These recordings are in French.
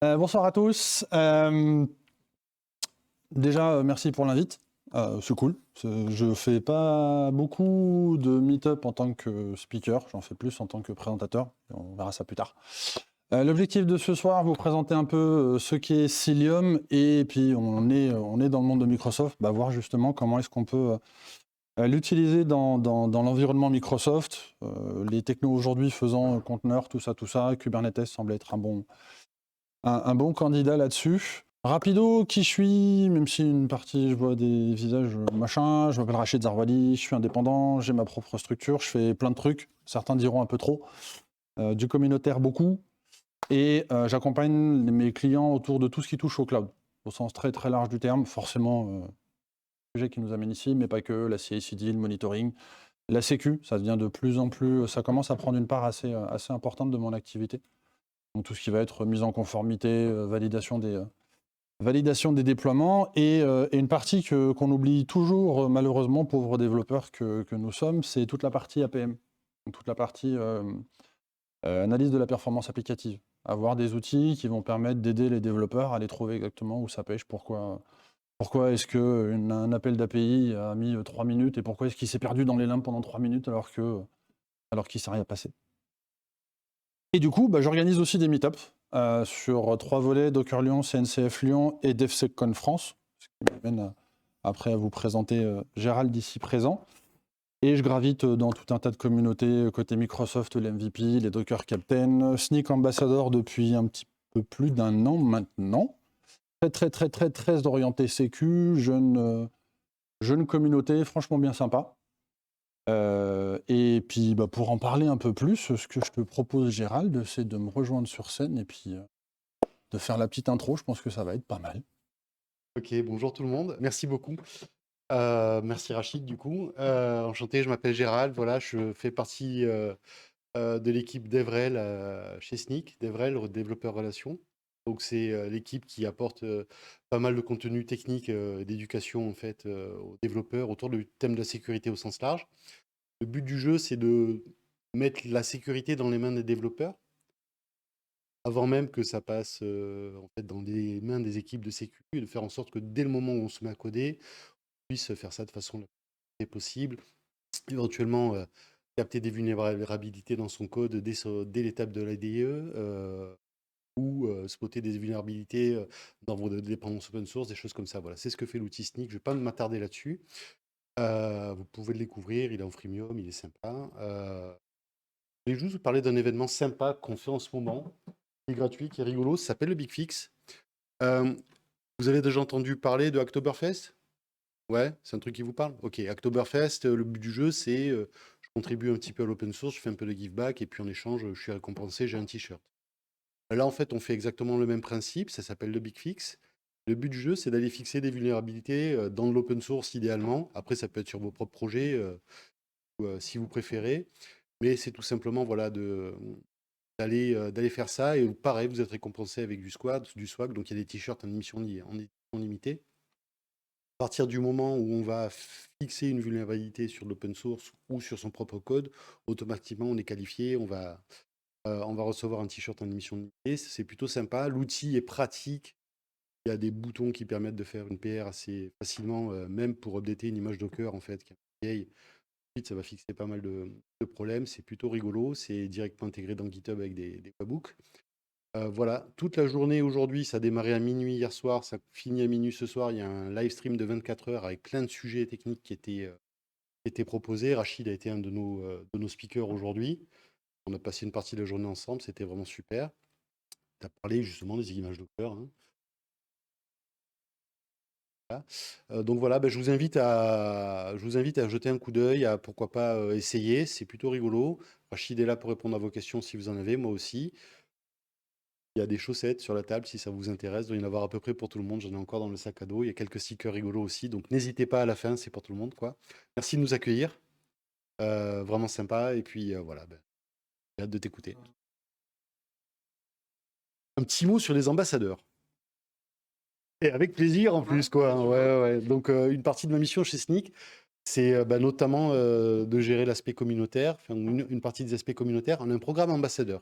Bonsoir à tous. Déjà, merci pour l'invite. C'est cool. Je fais pas beaucoup de meet-up en tant que speaker, j'en fais plus en tant que présentateur. On verra ça plus tard. L'objectif de ce soir, vous présenter un peu ce qu'est Cilium, et puis on est dans le monde de Microsoft, voir justement comment est-ce qu'on peut l'utiliser dans l'environnement Microsoft. Les technos aujourd'hui faisant conteneurs, tout ça, Kubernetes semble être un bon candidat là-dessus. Rapido, qui je suis, même si une partie, je vois des visages machin, je m'appelle Rachid Zarwali, je suis indépendant, j'ai ma propre structure, je fais plein de trucs, certains diront un peu trop, du communautaire beaucoup, et j'accompagne mes clients autour de tout ce qui touche au cloud, au sens très très large du terme, forcément, sujet qui nous amène ici, mais pas que, la CI/CD, le monitoring, la sécu, ça devient de plus en plus, ça commence à prendre une part assez importante de mon activité. Donc tout ce qui va être mise en conformité, validation des déploiements, et une partie qu'on oublie toujours, malheureusement, pauvres développeurs que nous sommes, c'est toute la partie APM, donc toute la partie analyse de la performance applicative. Avoir des outils qui vont permettre d'aider les développeurs à aller trouver exactement où ça pêche, pourquoi est-ce qu'un appel d'API a mis 3 minutes, et pourquoi est-ce qu'il s'est perdu dans les limbes pendant 3 minutes alors qu'il ne s'est rien passé. Et du coup, j'organise aussi des meet-ups sur 3 volets: Docker Lyon, CNCF Lyon et DevSecCon France, ce qui m'amène après à vous présenter Gérald ici présent. Et je gravite dans tout un tas de communautés, côté Microsoft, l'MVP, les Docker Captain, Snyk Ambassador depuis un petit peu plus d'1 an maintenant. Très orienté sécu, jeune communauté, franchement bien sympa. Et puis pour en parler un peu plus, ce que je te propose, Gérald, c'est de me rejoindre sur scène et puis de faire la petite intro. Je pense que ça va être pas mal. Ok, bonjour tout le monde, merci beaucoup. Merci Rachid du coup. Enchanté, je m'appelle Gérald, voilà, je fais partie de l'équipe d'Evrel chez Snyk, d'Evrel, développeur relation. Donc c'est l'équipe qui apporte pas mal de contenu technique et d'éducation en fait aux développeurs autour du thème de la sécurité au sens large. Le but du jeu, c'est de mettre la sécurité dans les mains des développeurs avant même que ça passe en fait dans les mains des équipes de sécu, et de faire en sorte que dès le moment où on se met à coder, puisse faire ça de façon la plus possible, éventuellement capter des vulnérabilités dans son code dès l'étape de l'IDE, ou spotter des vulnérabilités dans vos dépendances open source, des choses comme ça. Voilà, c'est ce que fait l'outil Snyk. Je ne vais pas m'attarder là-dessus. Vous pouvez le découvrir, il est en freemium, il est sympa. Je vais juste vous parler d'un événement sympa qu'on fait en ce moment, qui est gratuit, qui est rigolo, ça s'appelle le Big Fix. Euh, vous avez déjà entendu parler de Hacktoberfest? Ouais, c'est un truc qui vous parle? Ok, Hacktoberfest, le but du jeu, c'est je contribue un petit peu à l'open source, je fais un peu de give back, et puis en échange, je suis récompensé, j'ai un t-shirt. Là, en fait, on fait exactement le même principe, ça s'appelle le Big Fix. Le but du jeu, c'est d'aller fixer des vulnérabilités dans l'open source idéalement. Après, ça peut être sur vos propres projets, ou, si vous préférez. Mais c'est tout simplement voilà, d'aller faire ça. Et pareil, vous êtes récompensé avec du swag. Donc il y a des t-shirts en édition limitée. À partir du moment où on va fixer une vulnérabilité sur l'open source ou sur son propre code, automatiquement on est qualifié, on va recevoir un t-shirt en émission limitée. C'est plutôt sympa. L'outil est pratique. Il y a des boutons qui permettent de faire une PR assez facilement, même pour updater une image Docker en fait, qui est vieille. Ensuite, ça va fixer pas mal de problèmes. C'est plutôt rigolo. C'est directement intégré dans GitHub avec des webhooks. Voilà, toute la journée aujourd'hui, ça a démarré à minuit hier soir, ça finit à minuit ce soir. Il y a un live stream de 24 heures avec plein de sujets techniques qui étaient proposés. Rachid a été un de nos speakers aujourd'hui. On a passé une partie de la journée ensemble, c'était vraiment super. Tu as parlé justement des images Docker, hein. Voilà. Donc voilà, je vous invite à jeter un coup d'œil, à pourquoi pas essayer, c'est plutôt rigolo. Rachid est là pour répondre à vos questions si vous en avez, moi aussi. Il y a des chaussettes sur la table si ça vous intéresse. Il doit y en avoir à peu près pour tout le monde. J'en ai encore dans le sac à dos. Il y a quelques stickers rigolos aussi. Donc n'hésitez pas à la fin, c'est pour tout le monde, quoi. Merci de nous accueillir. Vraiment sympa. Et puis voilà, j'ai hâte de t'écouter. Un petit mot sur les ambassadeurs. Et avec plaisir en plus, quoi. Ouais, ouais, ouais. Donc une partie de ma mission chez Snyk, c'est notamment de gérer l'aspect communautaire, enfin, une partie des aspects communautaires. On a un programme ambassadeur.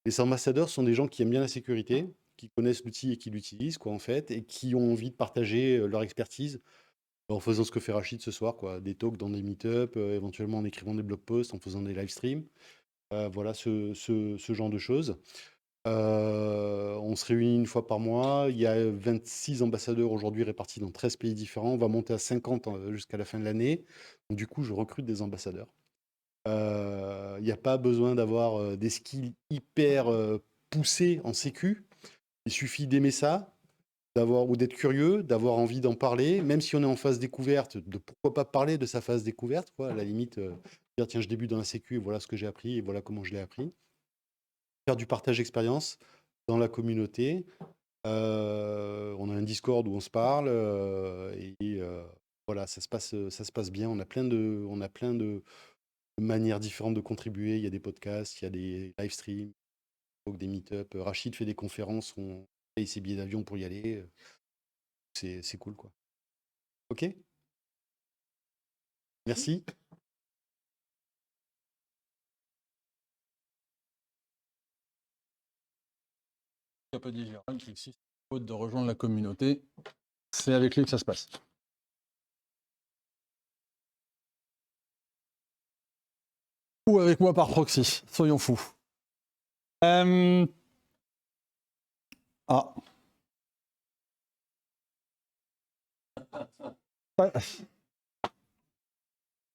Les ambassadeurs sont des gens qui aiment bien la sécurité, qui connaissent l'outil et qui l'utilisent, quoi, en fait, et qui ont envie de partager leur expertise en faisant ce que fait Rachid ce soir, quoi, des talks dans des meet-up, éventuellement en écrivant des blog posts, en faisant des live streams, voilà, ce genre de choses. On se réunit une fois par mois. Il y a 26 ambassadeurs aujourd'hui répartis dans 13 pays différents. On va monter à 50 jusqu'à la fin de l'année. Donc, du coup, je recrute des ambassadeurs. Il n'y a pas besoin d'avoir des skills hyper poussés en sécu. Il suffit d'aimer ça, d'avoir ou d'être curieux, d'avoir envie d'en parler, même si on est en phase découverte, de pourquoi pas parler de sa phase découverte, quoi, à la limite, dire tiens, je débute dans la sécu, et voilà ce que j'ai appris, et voilà comment je l'ai appris. Faire du partage d'expérience dans la communauté. On a un Discord où on se parle, voilà, ça se passe bien. On a plein de manières différentes de contribuer. Il y a des podcasts, il y a des live streams, des meet-up. Rachid fait des conférences, on paye ses billets d'avion pour y aller. C'est cool, quoi. Ok, merci. Il n'y a pas dit Gérald qui existe faute de rejoindre la communauté. C'est avec lui que ça se passe. Ou avec moi par proxy, soyons fous. Ah.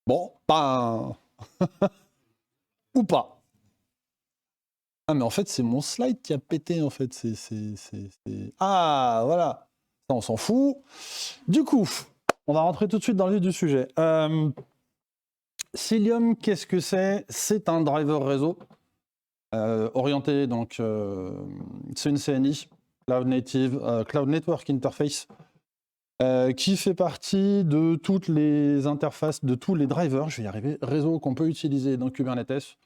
Bon, pas. Ou pas. Ah, mais en fait, c'est mon slide qui a pété, en fait. Ah, voilà. Ça, on s'en fout. Du coup, on va rentrer tout de suite dans le vif du sujet. Cilium, qu'est-ce que c'est? C'est un driver réseau orienté, donc, c'est une CNI, Cloud Native, Cloud Network Interface, qui fait partie de toutes les interfaces, de tous les drivers, je vais y arriver, réseaux qu'on peut utiliser dans Kubernetes.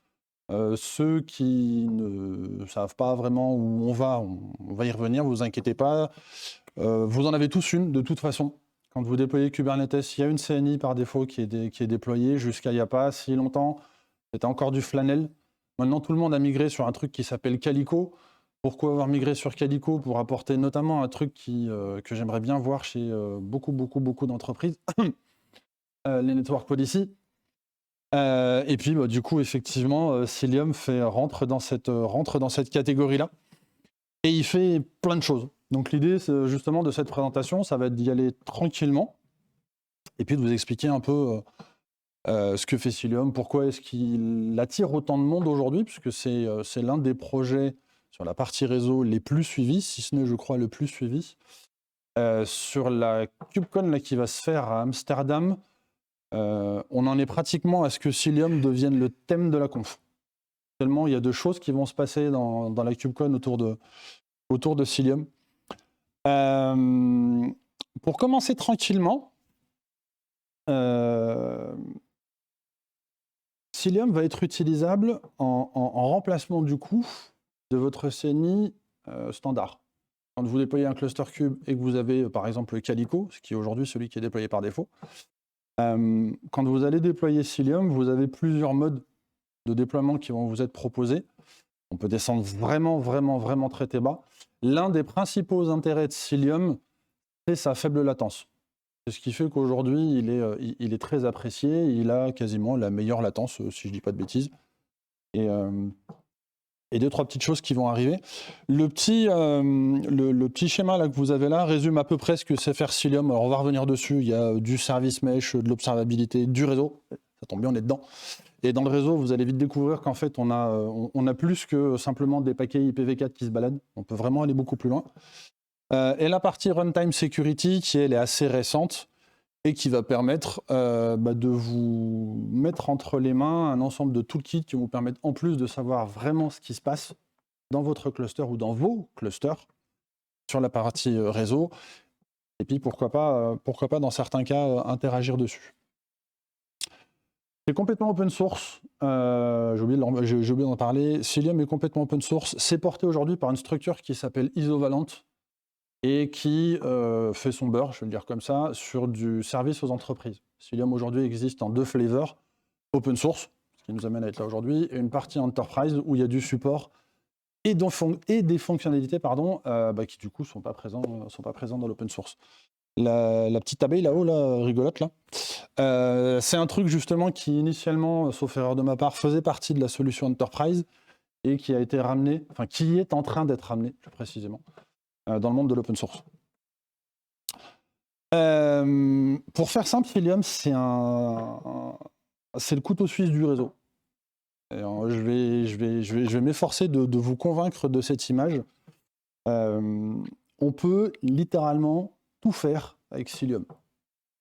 Ceux qui ne savent pas vraiment où on va y revenir, vous inquiétez pas. Vous en avez tous une, de toute façon. Quand vous déployez Kubernetes, il y a une CNI par défaut qui est déployée. Jusqu'à il n'y a pas si longtemps, c'était encore du Flanel. Maintenant, tout le monde a migré sur un truc qui s'appelle Calico. Pourquoi avoir migré sur Calico? Pour apporter notamment un truc que j'aimerais bien voir chez beaucoup d'entreprises, les Network Policy. Et puis, du coup, effectivement, Cilium rentre dans cette catégorie-là. Et il fait plein de choses. Donc l'idée, justement, de cette présentation, ça va être d'y aller tranquillement. Et puis de vous expliquer un peu ce que fait Cilium, pourquoi est-ce qu'il attire autant de monde aujourd'hui, puisque c'est l'un des projets sur la partie réseau les plus suivis, si ce n'est, je crois, le plus suivi. Sur la KubeCon là, qui va se faire à Amsterdam, on en est pratiquement à ce que Cilium devienne le thème de la conf. Tellement il y a de choses qui vont se passer dans la KubeCon autour de Cilium. Pour commencer tranquillement, Cilium va être utilisable en remplacement du coup de votre CNI standard. Quand vous déployez un cluster cube et que vous avez par exemple Calico, ce qui est aujourd'hui celui qui est déployé par défaut, quand vous allez déployer Cilium, vous avez plusieurs modes de déploiement qui vont vous être proposés. On peut descendre vraiment très bas. L'un des principaux intérêts de Cilium, c'est sa faible latence. C'est ce qui fait qu'aujourd'hui, il est très apprécié. Il a quasiment la meilleure latence, si je ne dis pas de bêtises. Et deux, trois petites choses qui vont arriver. Le petit schéma là, que vous avez là résume à peu près ce que c'est faire Cilium. Alors, on va revenir dessus. Il y a du service mesh, de l'observabilité, du réseau. Ça tombe bien, on est dedans. Et dans le réseau, vous allez vite découvrir qu'en fait, on a plus que simplement des paquets IPv4 qui se baladent. On peut vraiment aller beaucoup plus loin. Et la partie Runtime Security, qui elle est assez récente et qui va permettre de vous mettre entre les mains un ensemble de toolkits qui vont vous permettre, en plus de savoir vraiment ce qui se passe dans votre cluster ou dans vos clusters, sur la partie réseau, et puis pourquoi pas dans certains cas interagir dessus. C'est complètement open source, j'ai oublié d'en parler. Cilium est complètement open source, c'est porté aujourd'hui par une structure qui s'appelle Isovalent et qui fait son beurre, je vais le dire comme ça, sur du service aux entreprises. Cilium aujourd'hui existe en 2 flavors, open source, ce qui nous amène à être là aujourd'hui, et une partie enterprise où il y a du support et des fonctionnalités qui du coup sont pas présents dans l'open source. La petite abeille là-haut, là, rigolote là, c'est un truc justement qui initialement, sauf erreur de ma part, faisait partie de la solution Enterprise et qui a été ramené, enfin qui est en train d'être ramené plus précisément, dans le monde de l'open source. Pour faire simple, Cilium, c'est le couteau suisse du réseau. Et je vais m'efforcer de vous convaincre de cette image. On peut littéralement tout faire avec Cilium.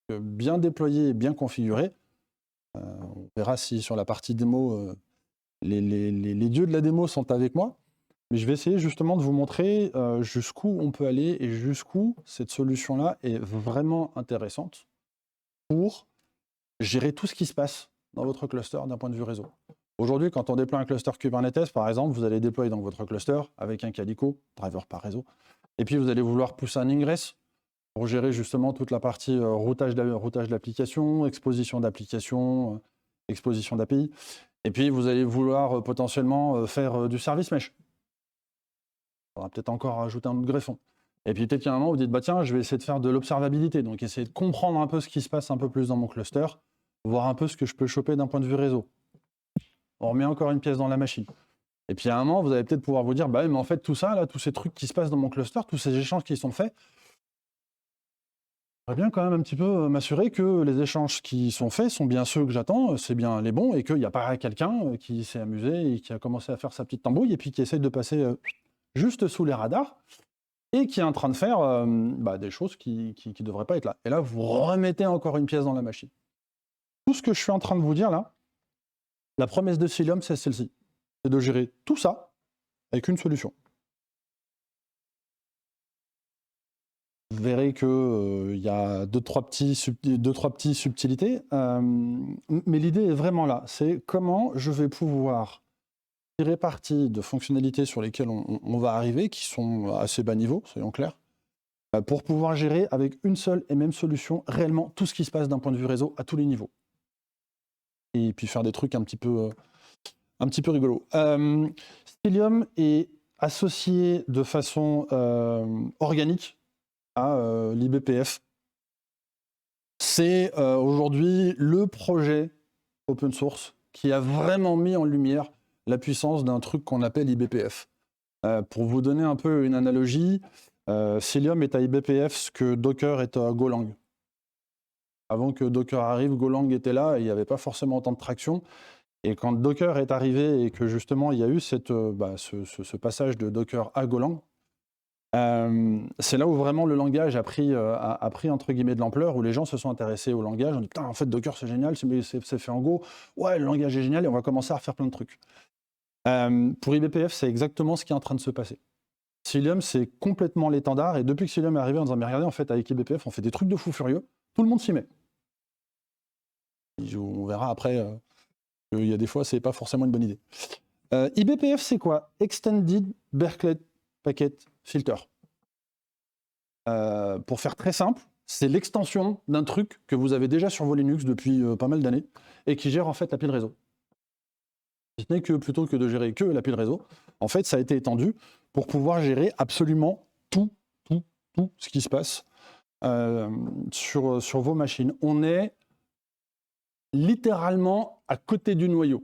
Bien déployé et bien configuré. On verra si sur la partie démo, les dieux de la démo sont avec moi. Mais je vais essayer justement de vous montrer jusqu'où on peut aller et jusqu'où cette solution-là est vraiment intéressante pour gérer tout ce qui se passe dans votre cluster d'un point de vue réseau. Aujourd'hui, quand on déploie un cluster Kubernetes, par exemple, vous allez déployer dans votre cluster avec un Calico, driver par réseau, et puis vous allez vouloir pousser un ingress pour gérer justement toute la partie routage d'application, exposition d'application, exposition d'API, et puis vous allez vouloir potentiellement faire du service mesh. On va peut-être encore rajouter un autre greffon. Et puis peut-être qu'il y a un moment où vous dites, bah tiens, je vais essayer de faire de l'observabilité, donc essayer de comprendre un peu ce qui se passe un peu plus dans mon cluster, voir un peu ce que je peux choper d'un point de vue réseau. On remet encore une pièce dans la machine. Et puis à un moment, vous allez peut-être pouvoir vous dire, bah mais en fait tout ça, là, tous ces trucs qui se passent dans mon cluster, tous ces échanges qui sont faits, j'aimerais bien quand même un petit peu m'assurer que les échanges qui sont faits sont bien ceux que j'attends, c'est bien les bons, et qu'il n'y a pas quelqu'un qui s'est amusé et qui a commencé à faire sa petite tambouille, et puis qui essaye de passer juste sous les radars, et qui est en train de faire des choses qui ne devraient pas être là. Et là, vous remettez encore une pièce dans la machine. Tout ce que je suis en train de vous dire là, la promesse de Cilium, c'est celle-ci. C'est de gérer tout ça avec une solution. Vous verrez qu'il y a deux, trois petites subtilités, mais l'idée est vraiment là. C'est comment je vais pouvoir tirer parti de fonctionnalités sur lesquelles on va arriver, qui sont assez bas niveau, soyons clairs, pour pouvoir gérer avec une seule et même solution réellement tout ce qui se passe d'un point de vue réseau à tous les niveaux. Et puis faire des trucs un petit peu rigolos. Cilium est associé de façon organique à l'IBPF. C'est aujourd'hui le projet open source qui a vraiment mis en lumière la puissance d'un truc qu'on appelle IBPF. Pour vous donner un peu une analogie, Cilium est à IBPF ce que Docker est à Golang. Avant que Docker arrive, Golang était là et il n'y avait pas forcément autant de traction. Et quand Docker est arrivé et que justement il y a eu ce passage de Docker à Golang, c'est là où vraiment le langage a pris entre guillemets de l'ampleur, où les gens se sont intéressés au langage, on dit putain en fait Docker c'est génial, c'est fait en Go, ouais le langage est génial et on va commencer à refaire plein de trucs. Pour IBPF c'est exactement ce qui est en train de se passer. Cilium c'est complètement l'étendard et depuis que Cilium est arrivé en disant mais regardez en fait avec IBPF on fait des trucs de fou furieux, tout le monde s'y met. On verra après qu'il y a des fois c'est pas forcément une bonne idée. IBPF c'est quoi? Extended Berkeley Packet Filter. Pour faire très simple, c'est l'extension d'un truc que vous avez déjà sur vos Linux depuis pas mal d'années et qui gère en fait la pile réseau. Si ce n'est que plutôt que de gérer que la pile réseau, en fait ça a été étendu pour pouvoir gérer absolument tout ce qui se passe sur vos machines. On est littéralement à côté du noyau.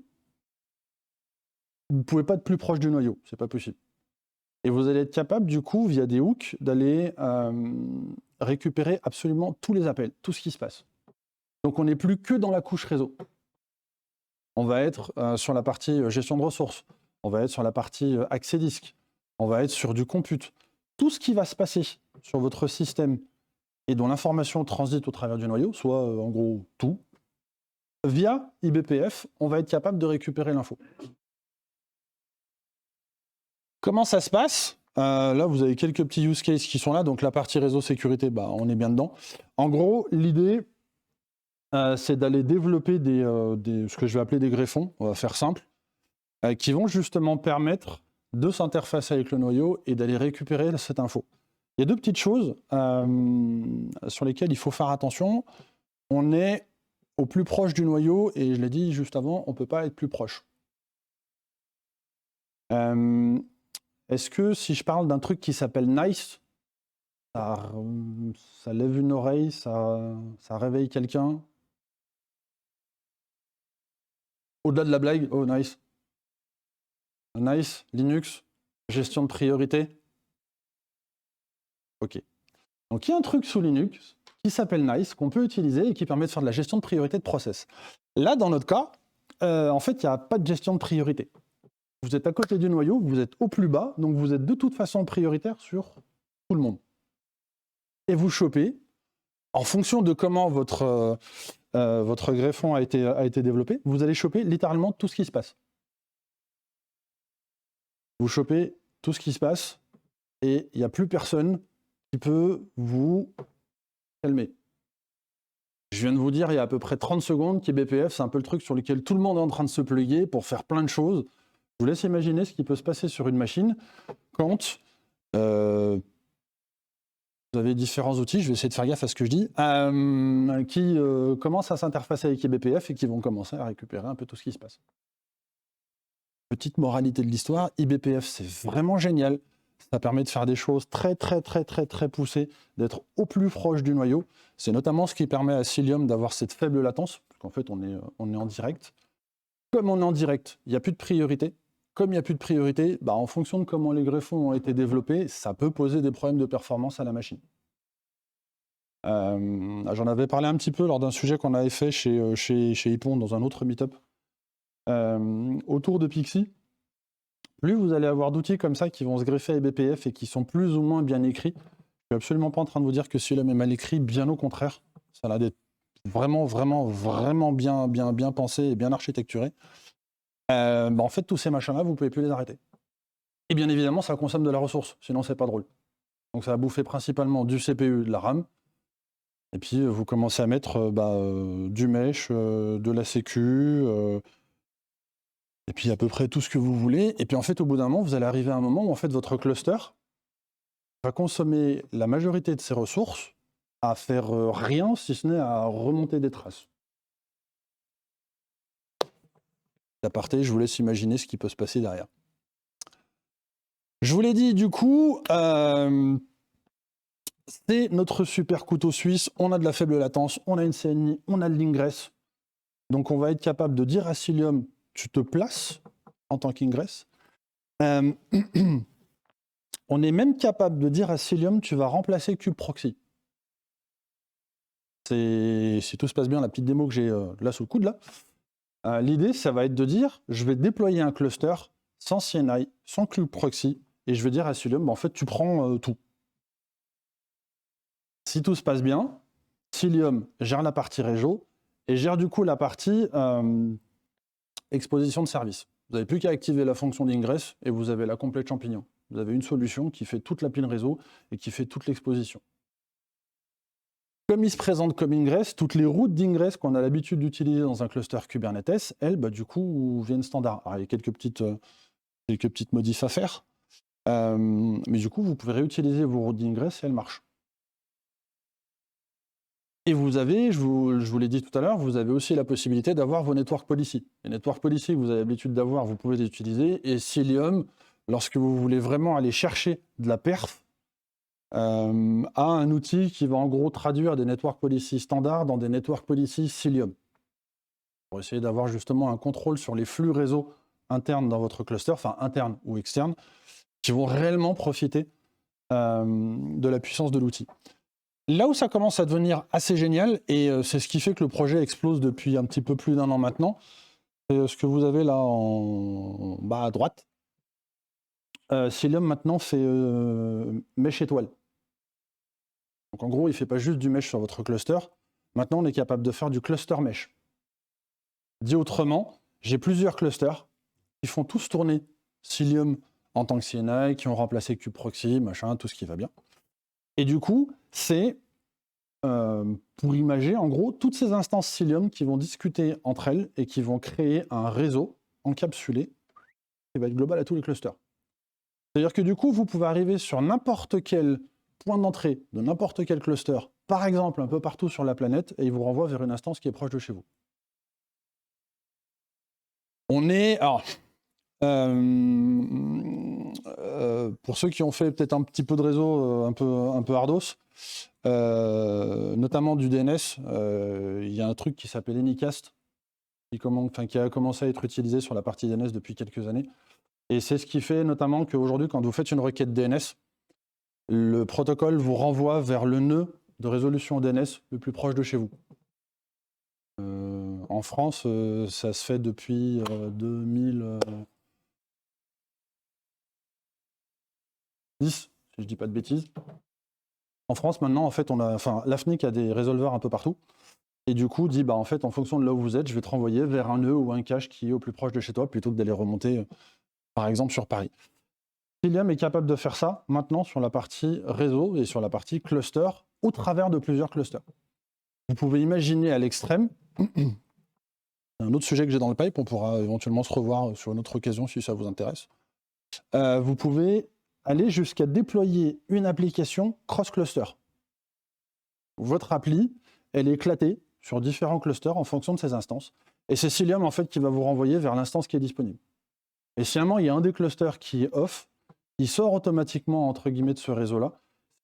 Vous ne pouvez pas être plus proche du noyau, c'est pas possible. Et vous allez être capable, du coup, via des hooks, d'aller récupérer absolument tous les appels, tout ce qui se passe. Donc on n'est plus que dans la couche réseau. On va être sur la partie gestion de ressources, on va être sur la partie accès disque, on va être sur du compute. Tout ce qui va se passer sur votre système et dont l'information transite au travers du noyau, soit en gros tout, via IBPF, on va être capable de récupérer l'info. Comment ça se passe? Là, vous avez quelques petits use cases qui sont là. Donc, la partie réseau sécurité, on est bien dedans. En gros, l'idée, c'est d'aller développer ce que je vais appeler des greffons, on va faire simple, qui vont justement permettre de s'interfacer avec le noyau et d'aller récupérer cette info. Il y a deux petites choses sur lesquelles il faut faire attention. On est au plus proche du noyau et je l'ai dit juste avant, on ne peut pas être plus proche. Est-ce que si je parle d'un truc qui s'appelle Nice, ça lève une oreille, ça réveille quelqu'un? Au-delà de la blague, oh nice. Nice, Linux, gestion de priorité. Ok. Donc il y a un truc sous Linux qui s'appelle Nice, qu'on peut utiliser et qui permet de faire de la gestion de priorité de process. Là, dans notre cas, en fait, il n'y a pas de gestion de priorité. Vous êtes à côté du noyau, vous êtes au plus bas, donc vous êtes de toute façon prioritaire sur tout le monde. Et vous chopez, en fonction de comment votre greffon a été développé, vous allez choper littéralement tout ce qui se passe. Vous chopez tout ce qui se passe et il n'y a plus personne qui peut vous calmer. Je viens de vous dire il y a à peu près 30 secondes qu'IBPF, c'est un peu le truc sur lequel tout le monde est en train de se plugger pour faire plein de choses. Je vous laisse imaginer ce qui peut se passer sur une machine quand vous avez différents outils, je vais essayer de faire gaffe à ce que je dis, qui commencent à s'interfacer avec IBPF et qui vont commencer à récupérer un peu tout ce qui se passe. Petite moralité de l'histoire, IBPF c'est vraiment génial. Ça permet de faire des choses très poussées, d'être au plus proche du noyau. C'est notamment ce qui permet à Cilium d'avoir cette faible latence, parce qu'en fait on est en direct. Comme on est en direct, il n'y a plus de priorité. Comme il n'y a plus de priorité, en fonction de comment les greffons ont été développés, ça peut poser des problèmes de performance à la machine. J'en avais parlé un petit peu lors d'un sujet qu'on avait fait chez Ipon dans un autre meet-up. Autour de Pixie, plus vous allez avoir d'outils comme ça qui vont se greffer à IBPF et qui sont plus ou moins bien écrits. Je suis absolument pas en train de vous dire que Cilium est mal écrit, bien au contraire. Ça a des vraiment bien pensé et bien architecturé. En fait, tous ces machins-là, vous pouvez plus les arrêter. Et bien évidemment, ça consomme de la ressource, sinon c'est pas drôle. Donc ça va bouffer principalement du CPU, de la RAM. Et puis vous commencez à mettre du mesh, de la sécu, et puis à peu près tout ce que vous voulez. Et puis en fait, au bout d'un moment, vous allez arriver à un moment où en fait votre cluster va consommer la majorité de ses ressources à faire rien, si ce n'est à remonter des traces. D'aparté, je vous laisse imaginer ce qui peut se passer derrière. Je vous l'ai dit, du coup, c'est notre super couteau suisse. On a de la faible latence, on a une CNI, on a de l'ingress. Donc on va être capable de dire à Cilium, tu te places en tant qu'ingress. On est même capable de dire à Cilium, tu vas remplacer kubeproxy. Si tout se passe bien, la petite démo que j'ai là sous le coude, là. L'idée, ça va être de dire, je vais déployer un cluster sans CNI, sans kubeproxy, et je vais dire à Cilium, en fait, tu prends tout. Si tout se passe bien, Cilium gère la partie réseau et gère du coup la partie exposition de service. Vous n'avez plus qu'à activer la fonction d'ingress et vous avez la complète champignon. Vous avez une solution qui fait toute la pile réseau et qui fait toute l'exposition. Comme il se présente comme ingress, toutes les routes d'ingress qu'on a l'habitude d'utiliser dans un cluster Kubernetes, elles, du coup, viennent standard. Alors, il y a quelques petites modifs à faire, mais du coup, vous pouvez réutiliser vos routes d'ingress et elles marchent. Et vous avez, je vous l'ai dit tout à l'heure, vous avez aussi la possibilité d'avoir vos network policy. Les network policy que vous avez l'habitude d'avoir, vous pouvez les utiliser. Et Cilium, lorsque vous voulez vraiment aller chercher de la perf, a un outil qui va en gros traduire des network policy standards dans des network policy Cilium. Pour essayer d'avoir justement un contrôle sur les flux réseau internes dans votre cluster, enfin internes ou externes, qui vont réellement profiter de la puissance de l'outil. Là où ça commence à devenir assez génial, et c'est ce qui fait que le projet explose depuis un petit peu plus d'1 an maintenant, c'est ce que vous avez là en bas à droite. Cilium maintenant fait mesh étoile. Donc en gros, il ne fait pas juste du mesh sur votre cluster. Maintenant, on est capable de faire du cluster mesh. Dit autrement, j'ai plusieurs clusters qui font tous tourner Cilium en tant que CNI, qui ont remplacé kubeproxy, machin, tout ce qui va bien. Et du coup, c'est, pour imager, en gros, toutes ces instances Cilium qui vont discuter entre elles et qui vont créer un réseau encapsulé qui va être global à tous les clusters. C'est-à-dire que du coup, vous pouvez arriver sur n'importe quel point d'entrée de n'importe quel cluster, par exemple un peu partout sur la planète, et il vous renvoie vers une instance qui est proche de chez vous. On est... Alors, pour ceux qui ont fait peut-être un petit peu de réseau un peu hardos, notamment du DNS, il y a un truc qui s'appelle Anycast, qui a commencé à être utilisé sur la partie DNS depuis quelques années. Et c'est ce qui fait notamment qu'aujourd'hui, quand vous faites une requête DNS, le protocole vous renvoie vers le nœud de résolution DNS le plus proche de chez vous. En France, ça se fait depuis 2010, si je ne dis pas de bêtises. En France, maintenant, en fait, l'AFNIC a des résolveurs un peu partout. Et du coup, dit, en fait, en fonction de là où vous êtes, je vais te renvoyer vers un nœud ou un cache qui est au plus proche de chez toi, plutôt que d'aller remonter, par exemple, sur Paris. Cilium est capable de faire ça maintenant sur la partie réseau et sur la partie cluster, au travers de plusieurs clusters. Vous pouvez imaginer à l'extrême, un autre sujet que j'ai dans le pipe, on pourra éventuellement se revoir sur une autre occasion si ça vous intéresse. Vous pouvez aller jusqu'à déployer une application cross-cluster. Votre appli, elle est éclatée sur différents clusters en fonction de ses instances. Et c'est Cilium en fait qui va vous renvoyer vers l'instance qui est disponible. Et si à un moment il y a un des clusters qui est off, il sort automatiquement entre guillemets de ce réseau-là.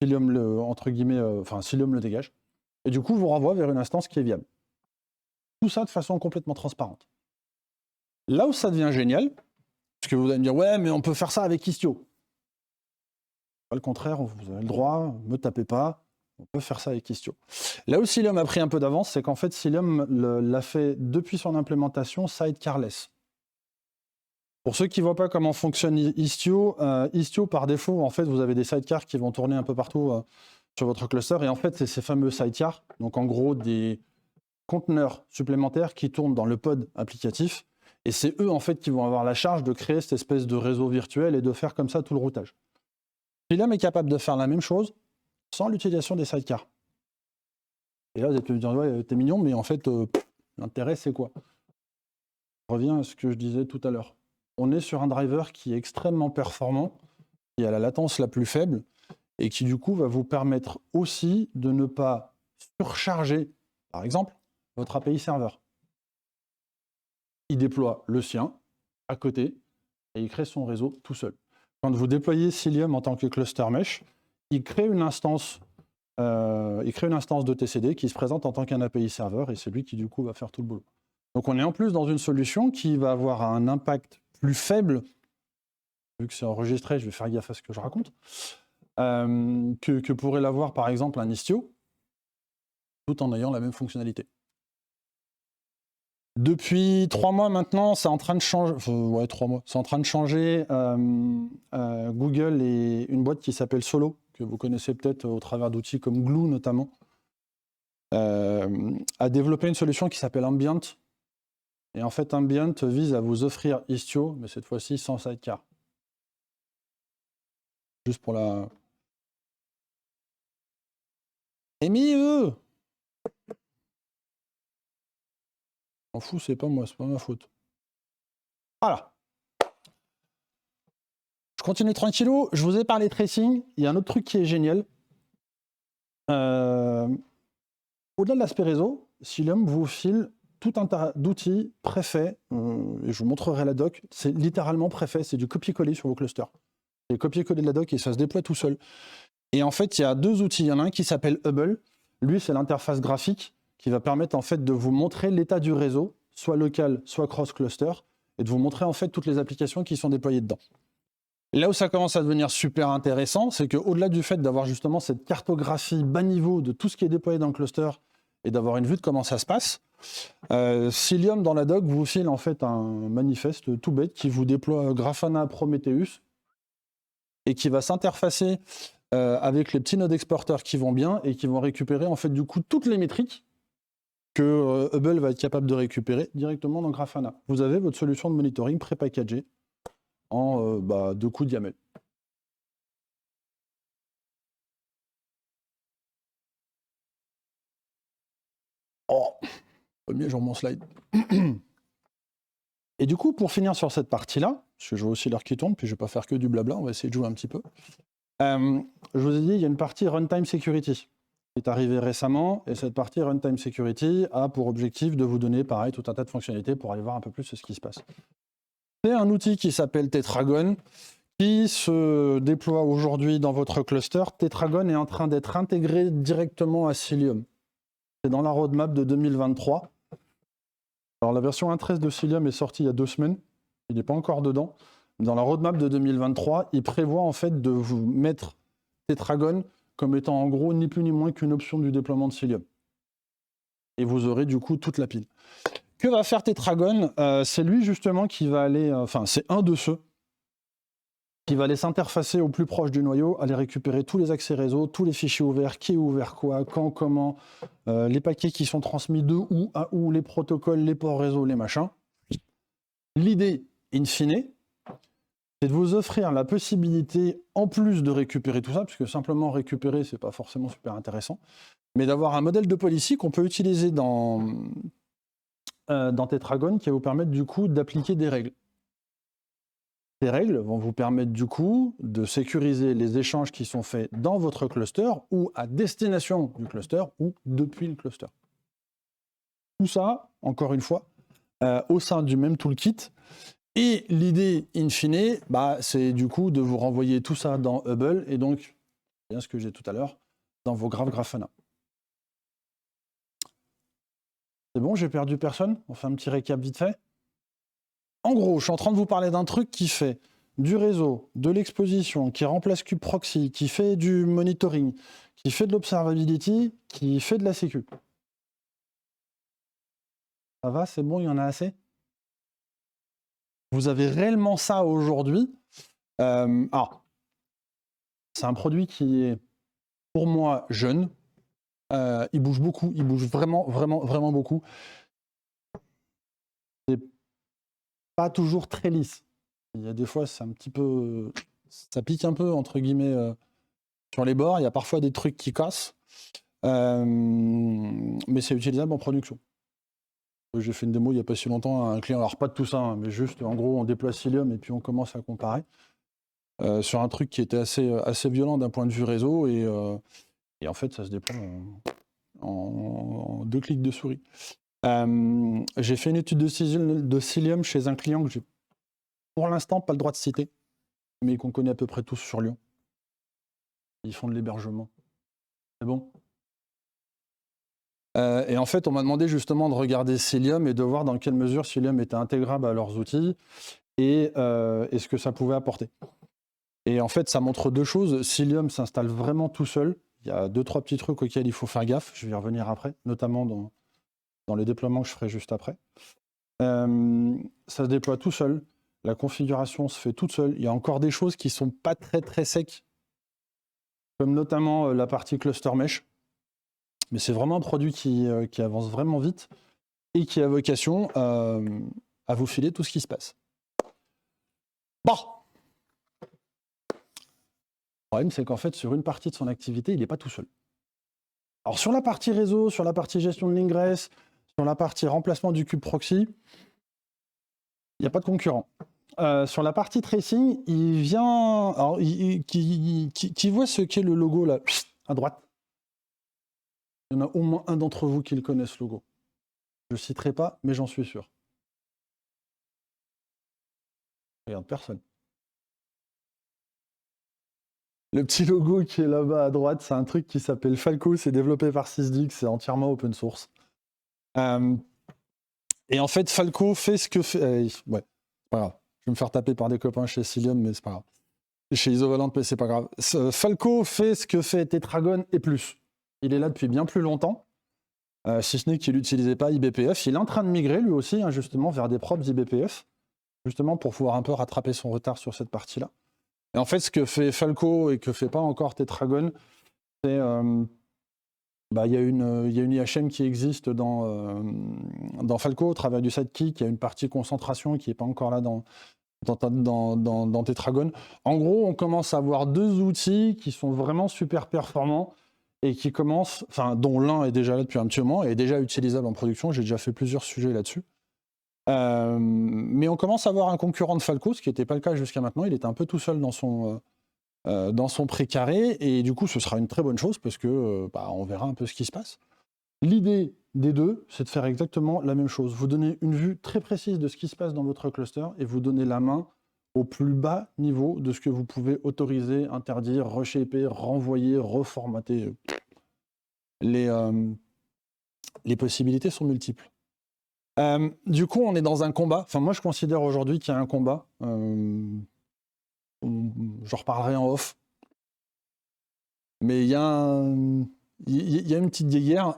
Cilium le dégage. Et du coup, vous renvoie vers une instance qui est viable. Tout ça de façon complètement transparente. Là où ça devient génial, parce que vous allez me dire, ouais, mais on peut faire ça avec Istio. Pas le contraire, vous avez le droit, ne me tapez pas, on peut faire ça avec Istio. Là où Cilium a pris un peu d'avance, c'est qu'en fait, Cilium l'a fait depuis son implémentation sidecarless. Pour ceux qui ne voient pas comment fonctionne Istio, Istio, par défaut, en fait, vous avez des sidecars qui vont tourner un peu partout sur votre cluster. Et en fait, c'est ces fameux sidecars, donc en gros des conteneurs supplémentaires qui tournent dans le pod applicatif. Et c'est eux, en fait, qui vont avoir la charge de créer cette espèce de réseau virtuel et de faire comme ça tout le routage. Cilium est capable de faire la même chose sans l'utilisation des sidecars. Et là, vous allez me dire, ouais, t'es mignon, mais en fait, l'intérêt, c'est quoi? Je reviens à ce que je disais tout à l'heure. On est sur un driver qui est extrêmement performant, qui a la latence la plus faible, et qui, du coup, va vous permettre aussi de ne pas surcharger, par exemple, votre API serveur. Il déploie le sien à côté, et il crée son réseau tout seul. Quand vous déployez Cilium en tant que cluster mesh, il crée une instance de TCD qui se présente en tant qu'un API serveur et c'est lui qui du coup va faire tout le boulot. Donc on est en plus dans une solution qui va avoir un impact plus faible, vu que c'est enregistré, je vais faire gaffe à ce que je raconte, que pourrait l'avoir par exemple un Istio, tout en ayant la même fonctionnalité. Depuis 3 mois maintenant, c'est en train de changer. 3 mois. C'est en train de changer. Google et une boîte qui s'appelle Solo, que vous connaissez peut-être au travers d'outils comme Glue notamment, a développé une solution qui s'appelle Ambient. Et en fait, Ambient vise à vous offrir Istio, mais cette fois-ci sans sidecar. Juste pour la. MIE! M'en fous, c'est pas moi, c'est pas ma faute. Voilà. Je continue tranquillou. Je vous ai parlé tracing. Il y a un autre truc qui est génial. Au-delà de l'aspect réseau, Cilium vous file tout un tas d'outils préfaits. Et je vous montrerai la doc. C'est littéralement préfait. C'est du copier-coller sur vos clusters. C'est copier-coller de la doc et ça se déploie tout seul. Et en fait, il y a 2 outils. Il y en a un qui s'appelle Hubble. Lui, c'est l'interface graphique qui va permettre en fait de vous montrer l'état du réseau, soit local, soit cross-cluster, et de vous montrer en fait toutes les applications qui sont déployées dedans. Là où ça commence à devenir super intéressant, c'est qu'au-delà du fait d'avoir justement cette cartographie bas niveau de tout ce qui est déployé dans le cluster et d'avoir une vue de comment ça se passe, Cilium dans la doc vous file en fait un manifeste tout bête qui vous déploie Grafana Prometheus et qui va s'interfacer avec les petits nodes exporteurs qui vont bien et qui vont récupérer en fait du coup toutes les métriques que Hubble va être capable de récupérer directement dans Grafana. Vous avez votre solution de monitoring pré-packagée en 2 coups de YAML. Oh, premier, je remets mon slide. Et du coup, pour finir sur cette partie-là, parce que je vois aussi l'heure qui tourne, puis je ne vais pas faire que du blabla, on va essayer de jouer un petit peu. Je vous ai dit, il y a une partie Runtime Security qui est arrivée récemment, et cette partie Runtime Security a pour objectif de vous donner, pareil, tout un tas de fonctionnalités pour aller voir un peu plus ce qui se passe. C'est un outil qui s'appelle Tetragon, qui se déploie aujourd'hui dans votre cluster. Tetragon est en train d'être intégré directement à Cilium. C'est dans la roadmap de 2023. Alors la version 1.13 de Cilium est sortie il y a 2 semaines. Il n'est pas encore dedans. Dans la roadmap de 2023, il prévoit en fait de vous mettre Tetragon comme étant en gros ni plus ni moins qu'une option du déploiement de Cilium. Et vous aurez du coup toute la pile. Que va faire Tetragon? C'est lui justement qui va aller, c'est un de ceux qui va aller s'interfacer au plus proche du noyau, aller récupérer tous les accès réseau, tous les fichiers ouverts, qui est ouvert quoi, quand, comment, les paquets qui sont transmis de où à où, les protocoles, les ports réseau, les machins. L'idée, in fine, c'est de vous offrir la possibilité, en plus de récupérer tout ça, puisque simplement récupérer, c'est pas forcément super intéressant, mais d'avoir un modèle de policy qu'on peut utiliser dans Tetragon qui va vous permettre du coup d'appliquer des règles. Ces règles vont vous permettre du coup de sécuriser les échanges qui sont faits dans votre cluster ou à destination du cluster ou depuis le cluster. Tout ça, encore une fois, au sein du même toolkit. Et l'idée, in fine, c'est du coup de vous renvoyer tout ça dans Hubble et donc, bien ce que j'ai tout à l'heure, dans vos Grafana. C'est bon, j'ai perdu personne? On fait un petit récap vite fait. En gros, je suis en train de vous parler d'un truc qui fait du réseau, de l'exposition, qui remplace kubeproxy, qui fait du monitoring, qui fait de l'observability, qui fait de la sécu. Ça va, c'est bon, il y en a assez? Vous avez réellement ça aujourd'hui. Alors, c'est un produit qui est, pour moi, jeune. Il bouge beaucoup, il bouge vraiment, vraiment, vraiment beaucoup. C'est pas toujours très lisse. Il y a des fois, c'est un petit peu... Ça pique un peu, entre guillemets, sur les bords. Il y a parfois des trucs qui cassent. Mais c'est utilisable en production. J'ai fait une démo il n'y a pas si longtemps à un client. Alors, pas de tout ça, hein, mais juste, en gros, on déploie Cilium et puis on commence à comparer. Sur un truc qui était assez violent d'un point de vue réseau. Et en fait, ça se déploie en 2 clics de souris. J'ai fait une étude de Cilium chez un client que j'ai pour l'instant pas le droit de citer, mais qu'on connaît à peu près tous sur Lyon. Ils font de l'hébergement. C'est bon. Et en fait, on m'a demandé justement de regarder Cilium et de voir dans quelle mesure Cilium était intégrable à leurs outils et ce que ça pouvait apporter. Et en fait, ça montre 2 choses. Cilium s'installe vraiment tout seul. Il y a 2-3 petits trucs auxquels il faut faire gaffe. Je vais y revenir après, notamment dans le déploiement que je ferai juste après. Ça se déploie tout seul. La configuration se fait toute seule. Il y a encore des choses qui ne sont pas très très secs, comme notamment la partie cluster mesh. Mais c'est vraiment un produit qui avance vraiment vite et qui a vocation à vous filer tout ce qui se passe. Bon. Le problème, c'est qu'en fait, sur une partie de son activité, il n'est pas tout seul. Alors sur la partie réseau, sur la partie gestion de l'ingress, sur la partie remplacement du kubeproxy, il n'y a pas de concurrent. Sur la partie tracing, il vient... Alors, qui voit ce qu'est le logo là, à droite? Il y en a au moins un d'entre vous qui le connaît, ce logo. Je ne citerai pas, mais j'en suis sûr. Regarde, personne. Le petit logo qui est là-bas à droite, c'est un truc qui s'appelle Falco, c'est développé par Sysdig, c'est entièrement open source. Et en fait, Falco fait ce que fait... ouais, c'est pas grave. Je vais me faire taper par des copains chez Cilium, mais c'est pas grave. Chez Isovalent, mais c'est pas grave. Falco fait ce que fait Tetragon et plus. Il est là depuis bien plus longtemps, si ce n'est qu'il n'utilisait pas IBPF. Il est en train de migrer lui aussi, hein, justement, vers des propres IBPF, justement pour pouvoir un peu rattraper son retard sur cette partie-là. Et en fait, ce que fait Falco et que fait pas encore Tetragon, c'est... il y a une IHM qui existe dans Falco au travers du sidekick. Il y a une partie concentration qui n'est pas encore là dans Tetragon. En gros, on commence à avoir 2 outils qui sont vraiment super performants et qui commencent, dont l'un est déjà là depuis un petit moment et est déjà utilisable en production. J'ai déjà fait plusieurs sujets là-dessus. Mais on commence à avoir un concurrent de Falco, ce qui n'était pas le cas jusqu'à maintenant. Il était un peu tout seul dans son précaré, et du coup, ce sera une très bonne chose parce que on verra un peu ce qui se passe. L'idée des 2, c'est de faire exactement la même chose. Vous donner une vue très précise de ce qui se passe dans votre cluster et vous donner la main au plus bas niveau de ce que vous pouvez autoriser, interdire, reshaper, renvoyer, reformater. Les possibilités sont multiples. Du coup, on est dans un combat. Enfin, moi, je considère aujourd'hui qu'il y a un combat. J'en reparlerai en off. Mais il y a une petite guerre.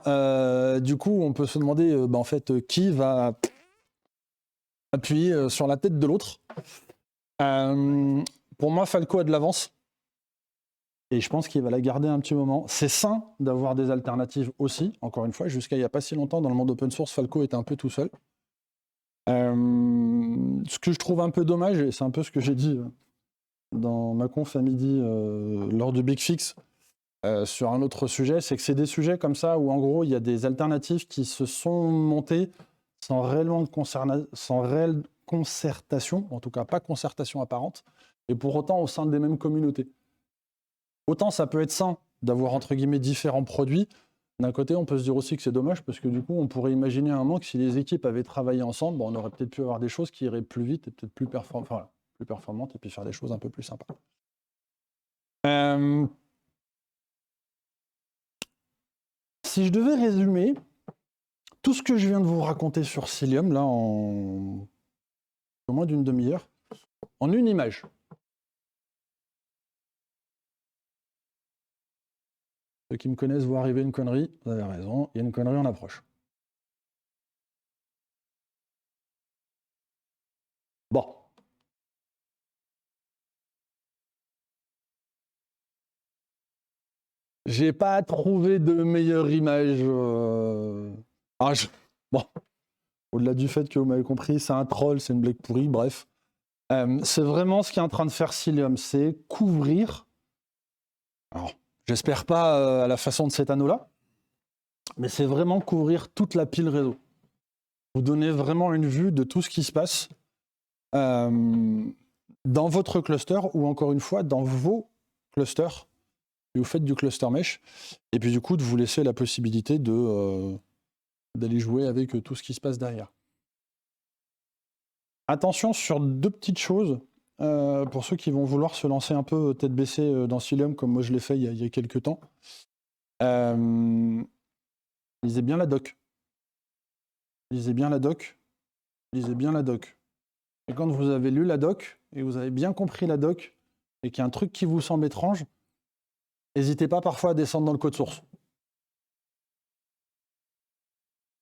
Du coup, on peut se demander, en fait, qui va appuyer sur la tête de l'autre. Pour moi, Falco a de l'avance. Et je pense qu'il va la garder un petit moment. C'est sain d'avoir des alternatives aussi. Encore une fois, jusqu'à il n'y a pas si longtemps, dans le monde open source, Falco était un peu tout seul. Ce que je trouve un peu dommage, et c'est un peu ce que j'ai dit dans ma conf à midi lors du Big Fix sur un autre sujet, c'est que c'est des sujets comme ça où en gros il y a des alternatives qui se sont montées sans réelle concertation, en tout cas pas concertation apparente, et pour autant au sein des mêmes communautés. Autant ça peut être sain d'avoir entre guillemets différents produits. D'un côté, on peut se dire aussi que c'est dommage parce que du coup, on pourrait imaginer un moment que si les équipes avaient travaillé ensemble, on aurait peut-être pu avoir des choses qui iraient plus vite et peut-être plus performantes et puis faire des choses un peu plus sympas. Si je devais résumer tout ce que je viens de vous raconter sur Cilium, là, en moins d'une demi-heure, en une image. Ceux qui me connaissent voient arriver une connerie, vous avez raison, il y a une connerie en approche. Bon. J'ai pas trouvé de meilleure image. Bon. Au-delà du fait que vous m'avez compris, c'est un troll, c'est une blague pourrie, bref. C'est vraiment ce qui est en train de faire Cilium, c'est couvrir. Alors, j'espère pas à la façon de cet anneau-là, mais c'est vraiment couvrir toute la pile réseau. Vous donnez vraiment une vue de tout ce qui se passe dans votre cluster ou encore une fois dans vos clusters. Et vous faites du cluster mesh et puis du coup de vous laisser la possibilité d'aller jouer avec tout ce qui se passe derrière. Attention sur deux petites choses pour ceux qui vont vouloir se lancer un peu tête baissée dans Cilium comme moi je l'ai fait il y a quelques temps. Lisez bien la doc. Lisez bien la doc. Lisez bien la doc. Et quand vous avez lu la doc et vous avez bien compris la doc et qu'il y a un truc qui vous semble étrange, n'hésitez pas parfois à descendre dans le code source.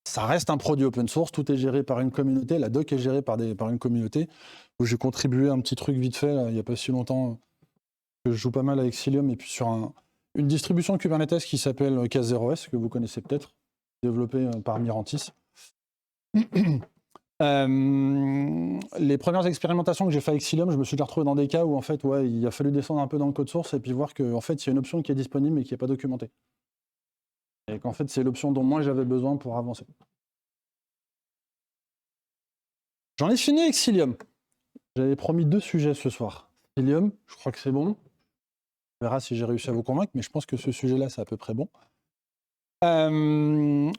Ça reste un produit open source, tout est géré par une communauté, la doc est gérée par une communauté, où j'ai contribué un petit truc vite fait, là, il n'y a pas si longtemps, que je joue pas mal avec Cilium, et puis sur une distribution Kubernetes qui s'appelle K0S, que vous connaissez peut-être, développée par Mirantis. Les premières expérimentations que j'ai fait avec Cilium, je me suis déjà retrouvé dans des cas où en fait, il a fallu descendre un peu dans le code source et puis voir qu'en fait, il y a une option qui est disponible mais qui n'est pas documentée. Et qu'en fait, c'est l'option dont moi j'avais besoin pour avancer. J'en ai fini avec Cilium. J'avais promis 2 sujets ce soir. Cilium, je crois que c'est bon. On verra si j'ai réussi à vous convaincre, mais je pense que ce sujet-là, c'est à peu près bon.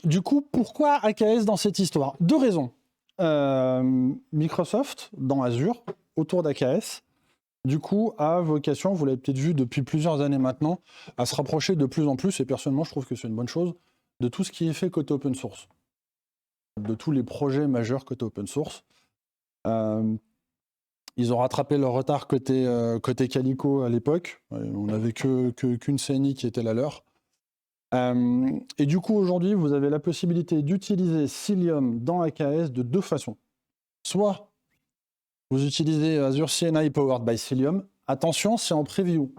Du coup, pourquoi AKS dans cette histoire? 2 raisons. Microsoft, dans Azure, autour d'AKS, du coup, a vocation, vous l'avez peut-être vu depuis plusieurs années maintenant, à se rapprocher de plus en plus, et personnellement, je trouve que c'est une bonne chose, de tout ce qui est fait côté open source. De tous les projets majeurs côté open source. Ils ont rattrapé leur retard côté Calico à l'époque. On n'avait qu'une CNI qui était la leur. Et du coup, aujourd'hui, vous avez la possibilité d'utiliser Cilium dans AKS de 2 façons. Soit vous utilisez Azure CNI Powered by Cilium. Attention, c'est en preview.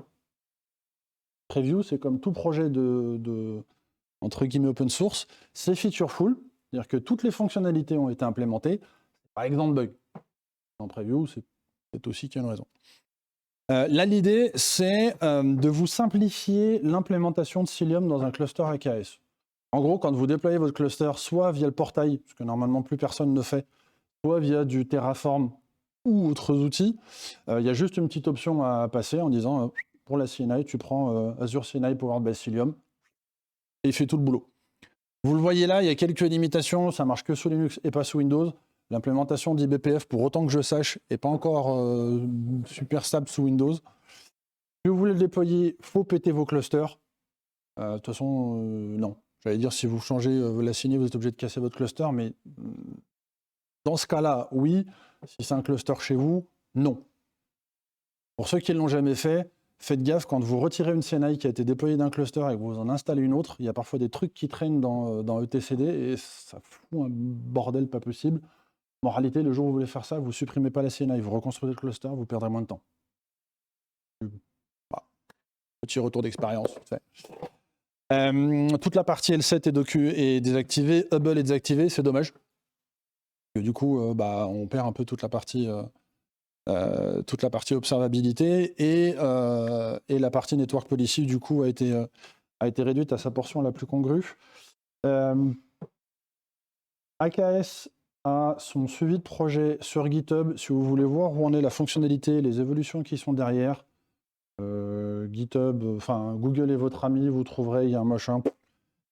Preview, c'est comme tout projet de entre guillemets open source. C'est featureful, c'est-à-dire que toutes les fonctionnalités ont été implémentées. Par exemple, bug. En preview, c'est aussi qu'il y a une raison. Là, l'idée, c'est de vous simplifier l'implémentation de Cilium dans un cluster AKS. En gros, quand vous déployez votre cluster, soit via le portail, ce que normalement plus personne ne fait, soit via du Terraform ou autres outils, il y a juste une petite option à passer en disant, pour la CNI, tu prends Azure CNI Powered by Cilium, et il fait tout le boulot. Vous le voyez là, il y a quelques limitations, ça marche que sous Linux et pas sous Windows. L'implémentation d'IBPF, pour autant que je sache, n'est pas encore super stable sous Windows. Si vous voulez le déployer, il faut péter vos clusters. De toute façon, non. J'allais dire, si vous changez la signée, vous êtes obligé de casser votre cluster, mais dans ce cas-là, oui. Si c'est un cluster chez vous, non. Pour ceux qui ne l'ont jamais fait, faites gaffe, quand vous retirez une CNI qui a été déployée d'un cluster et que vous en installez une autre, il y a parfois des trucs qui traînent dans etcd et ça fout un bordel pas possible. Moralité, le jour où vous voulez faire ça, vous ne supprimez pas la CNI, vous reconstruisez le cluster, vous perdrez moins de temps. Bah, petit retour d'expérience. Toute la partie L7 est désactivée, Hubble est désactivé, c'est dommage. Et du coup, on perd un peu toute la partie observabilité et la partie network policy du coup a été réduite à sa portion la plus congrue. AKS a son suivi de projet sur GitHub. Si vous voulez voir où en est la fonctionnalité, les évolutions qui sont derrière, GitHub, enfin Google est votre ami, vous trouverez, il y a un machin.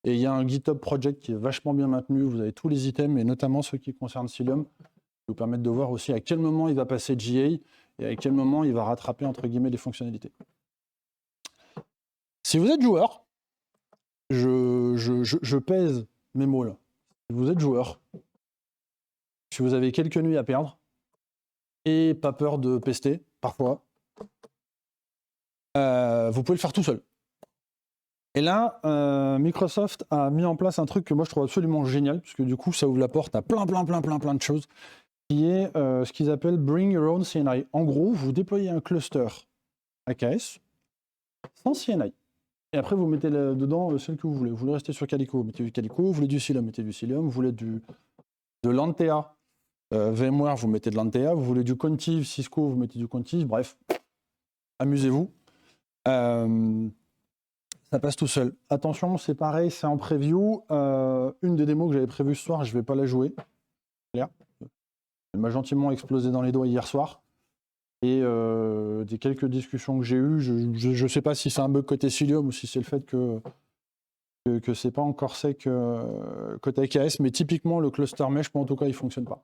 Et il y a un GitHub project qui est vachement bien maintenu, vous avez tous les items, et notamment ceux qui concernent Cilium, qui vous permettent de voir aussi à quel moment il va passer GA et à quel moment il va rattraper entre guillemets les fonctionnalités. Si vous êtes joueur, je pèse mes mots là. Si vous êtes joueur, si vous avez quelques nuits à perdre, et pas peur de pester, parfois, vous pouvez le faire tout seul. Et là, Microsoft a mis en place un truc que moi je trouve absolument génial, puisque du coup ça ouvre la porte à plein de choses, qui est ce qu'ils appellent Bring Your Own CNI. En gros, vous déployez un cluster AKS sans CNI. Et après, vous mettez dedans celle que vous voulez. Vous voulez rester sur Calico, mettez du Calico. Vous voulez du Cilium, mettez du Cilium. Vous voulez de l'Antea, VMware, vous mettez de l'Antea. Vous voulez du Contiv, Cisco, vous mettez du Contiv. Bref, amusez-vous. Ça passe tout seul. Attention, c'est pareil, c'est en preview. Une des démos que j'avais prévues ce soir, je ne vais pas la jouer. Elle m'a gentiment explosé dans les doigts hier soir. Et des quelques discussions que j'ai eues, je ne sais pas si c'est un bug côté Cilium ou si c'est le fait que c'est pas encore sec côté AKS, mais typiquement le cluster mesh, moi en tout cas, il ne fonctionne pas.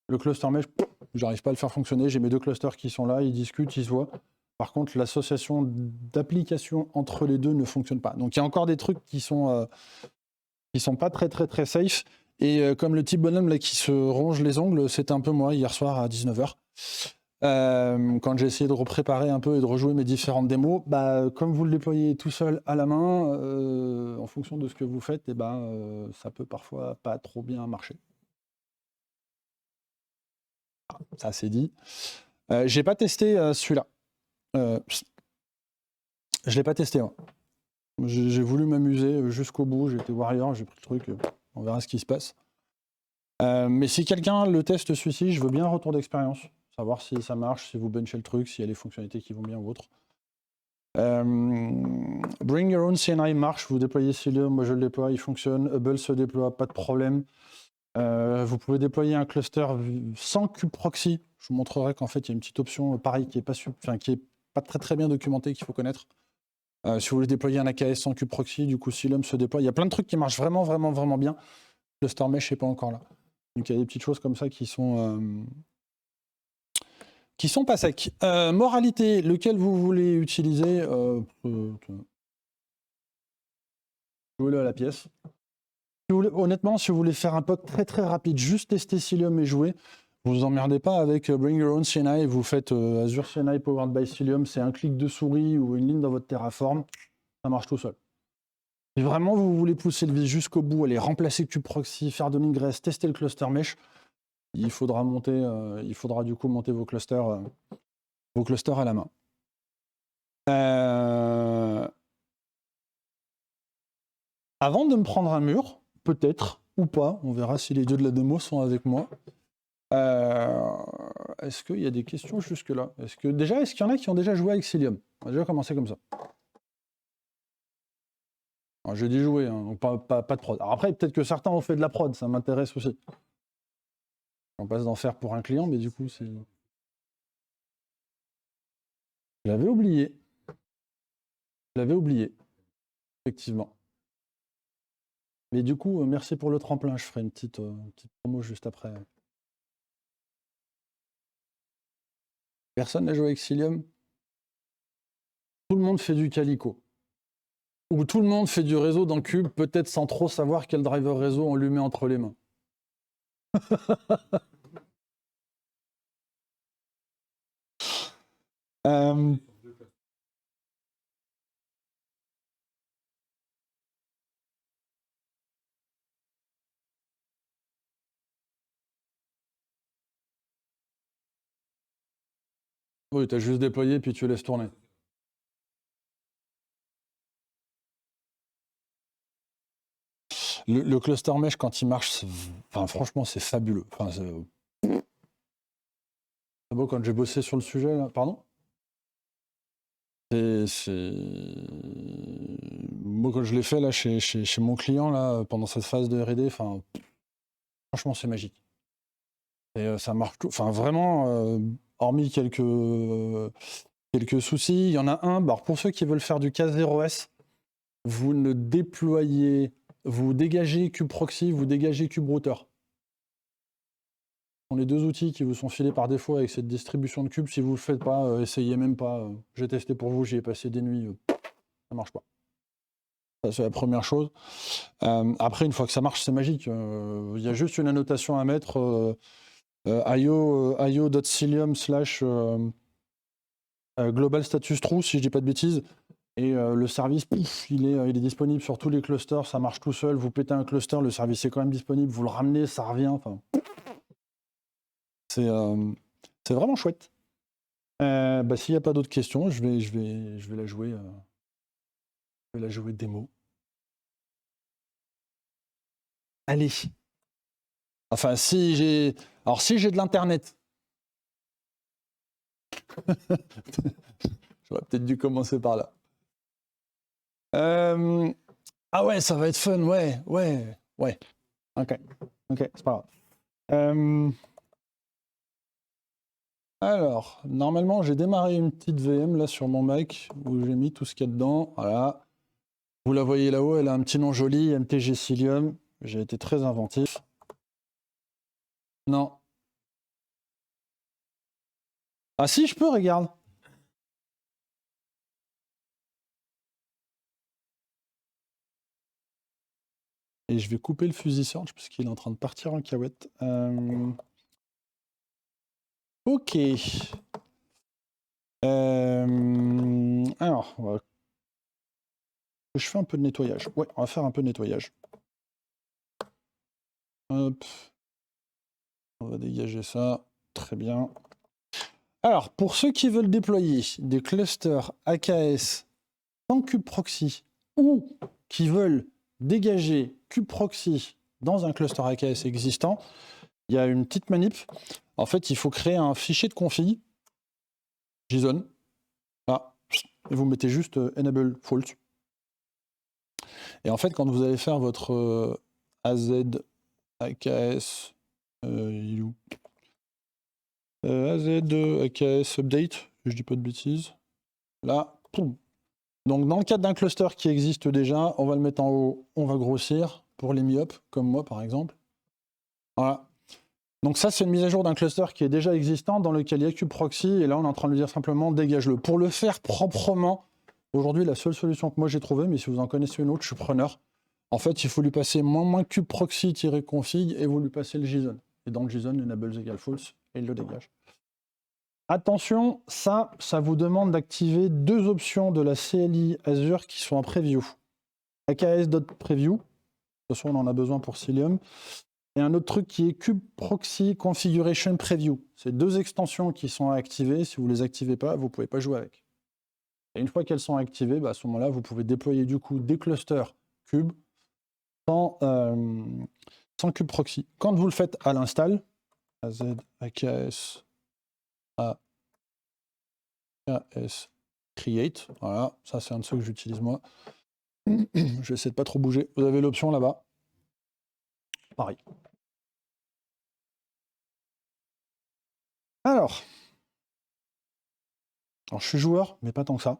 Le cluster mesh, j'arrive pas à le faire fonctionner. J'ai mes deux clusters qui sont là, ils discutent, ils se voient. Par contre, l'association d'applications entre les deux ne fonctionne pas. Donc il y a encore des trucs qui sont pas très safe. Et comme le petit bonhomme là qui se ronge les ongles, c'était un peu moi hier soir à 19h. Quand j'ai essayé de repréparer un peu et de rejouer mes différentes démos, comme vous le déployez tout seul à la main, en fonction de ce que vous faites, ça peut parfois pas trop bien marcher. Ça c'est dit. J'ai pas testé celui-là. Je l'ai pas testé. Hein. J'ai voulu m'amuser jusqu'au bout. J'ai été warrior, j'ai pris le truc. On verra ce qui se passe. Mais si quelqu'un le teste celui-ci, je veux bien un retour d'expérience. Savoir si ça marche, si vous benchez le truc, s'il y a les fonctionnalités qui vont bien ou autre. Bring Your Own CNI marche, vous déployez Cilium, moi je le déploie, il fonctionne. Hubble se déploie, pas de problème. Vous pouvez déployer un cluster sans kubeproxy. Je vous montrerai qu'en fait il y a une petite option pareil qui est pas très bien documentée, qu'il faut connaître. Si vous voulez déployer un AKS sans kubeproxy, du coup Cilium se déploie. Il y a plein de trucs qui marchent vraiment bien. Le cluster mesh n'est pas encore là. Donc il y a des petites choses comme ça qui sont pas secs. Moralité, lequel vous voulez utiliser, jouez-le à la pièce. Honnêtement, si vous voulez faire un POC très rapide, juste tester Cilium et jouer, vous vous emmerdez pas avec Bring Your Own CNI, vous faites Azure CNI Powered by Cilium, c'est un clic de souris ou une ligne dans votre Terraform, ça marche tout seul. Si vraiment vous voulez pousser le vis jusqu'au bout, aller remplacer kubeproxy, faire de l'ingress, tester le cluster mesh, il faudra du coup monter vos clusters à la main. Avant de me prendre un mur, peut-être, ou pas, on verra si les dieux de la démo sont avec moi. Est-ce qu'il y a des questions jusque-là? Est-ce qu'il y en a qui ont déjà joué avec Cilium? On va déjà commencer comme ça. J'ai dit jouer, hein, donc pas de prod. Alors après, peut-être que certains ont fait de la prod, ça m'intéresse aussi. On passe d'en faire pour un client, mais du coup, c'est... Je l'avais oublié, effectivement. Mais du coup, merci pour le tremplin. Je ferai une petite promo juste après. Personne n'a joué avec Cilium? Tout le monde fait du Calico. Ou tout le monde fait du réseau dans Cube, peut-être sans trop savoir quel driver réseau on lui met entre les mains. Euh, Oui, tu as juste déployé puis tu laisses tourner. Le cluster mesh, quand il marche, enfin, franchement, c'est fabuleux. Enfin, c'est beau quand j'ai bossé sur le sujet, là. Pardon? Moi, quand je l'ai fait là, chez mon client, là, pendant cette phase de R&D, enfin, franchement, c'est magique. Et ça marche tout. Enfin, vraiment, hormis quelques soucis, il y en a un. Alors, pour ceux qui veulent faire du K0S, vous ne déployez, vous dégagez kubeproxy, vous dégagez kuberouter. Ce sont les deux outils qui vous sont filés par défaut avec cette distribution de cubes. Si vous ne le faites pas, essayez même pas. J'ai testé pour vous, j'y ai passé des nuits. Ça marche pas. Ça, c'est la première chose. Après, une fois que ça marche, c'est magique. Il y a juste une annotation à mettre io.cilium / global status true, si je dis pas de bêtises. Et le service, pouf, il est disponible sur tous les clusters, ça marche tout seul. Vous pétez un cluster, le service est quand même disponible. Vous le ramenez, ça revient. Enfin, c'est vraiment chouette. S'il n'y a pas d'autres questions, je vais la jouer. Je vais la jouer démo. Allez. Enfin, si j'ai de l'internet. J'aurais peut-être dû commencer par là. Ah ouais, ça va être fun, ouais. Ok, c'est pas grave. Alors, normalement, j'ai démarré une petite VM là sur mon Mac où j'ai mis tout ce qu'il y a dedans. Voilà. Vous la voyez là-haut, elle a un petit nom joli, MTG Cilium. J'ai été très inventif. Non. Ah si, je peux, regarde. Et je vais couper le fusil search parce qu'il est en train de partir en cahuète. Ok. Alors, je fais un peu de nettoyage. Ouais, on va faire un peu de nettoyage. Hop. On va dégager ça. Très bien. Alors, pour ceux qui veulent déployer des clusters AKS sans kubeproxy ou qui veulent dégager kubeproxy dans un cluster AKS existant, il y a une petite manip. En fait, il faut créer un fichier de config, JSON. Là, et vous mettez juste enable fault. Et en fait, quand vous allez faire votre AZ AKS, il est où AZ AKS update, je dis pas de bêtises. Là, poum. Donc dans le cadre d'un cluster qui existe déjà, on va le mettre en haut, on va grossir pour les myopes, comme moi par exemple. Voilà. Donc ça, c'est une mise à jour d'un cluster qui est déjà existant, dans lequel il y a kubeproxy, et là on est en train de lui dire simplement dégage-le. Pour le faire proprement, aujourd'hui la seule solution que moi j'ai trouvée, mais si vous en connaissez une autre, je suis preneur. En fait, il faut lui passer moins kubeproxy-config et vous lui passez le JSON. Et dans le JSON, enable égale false, et il le dégage. Attention, ça vous demande d'activer deux options de la CLI Azure qui sont en preview. AKS.preview, de toute façon on en a besoin pour Cilium, et un autre truc qui est kubeproxy configuration preview. C'est deux extensions qui sont activées. Si vous ne les activez pas, vous ne pouvez pas jouer avec. Et une fois qu'elles sont activées, à ce moment-là, vous pouvez déployer du coup des clusters cube sans kubeproxy. Quand vous le faites à l'install, AZ AKS AKS create, voilà, ça c'est un de ceux que j'utilise moi. Je vais essayer de pas trop bouger. Vous avez l'option là-bas. Pareil. Alors, je suis joueur, mais pas tant que ça.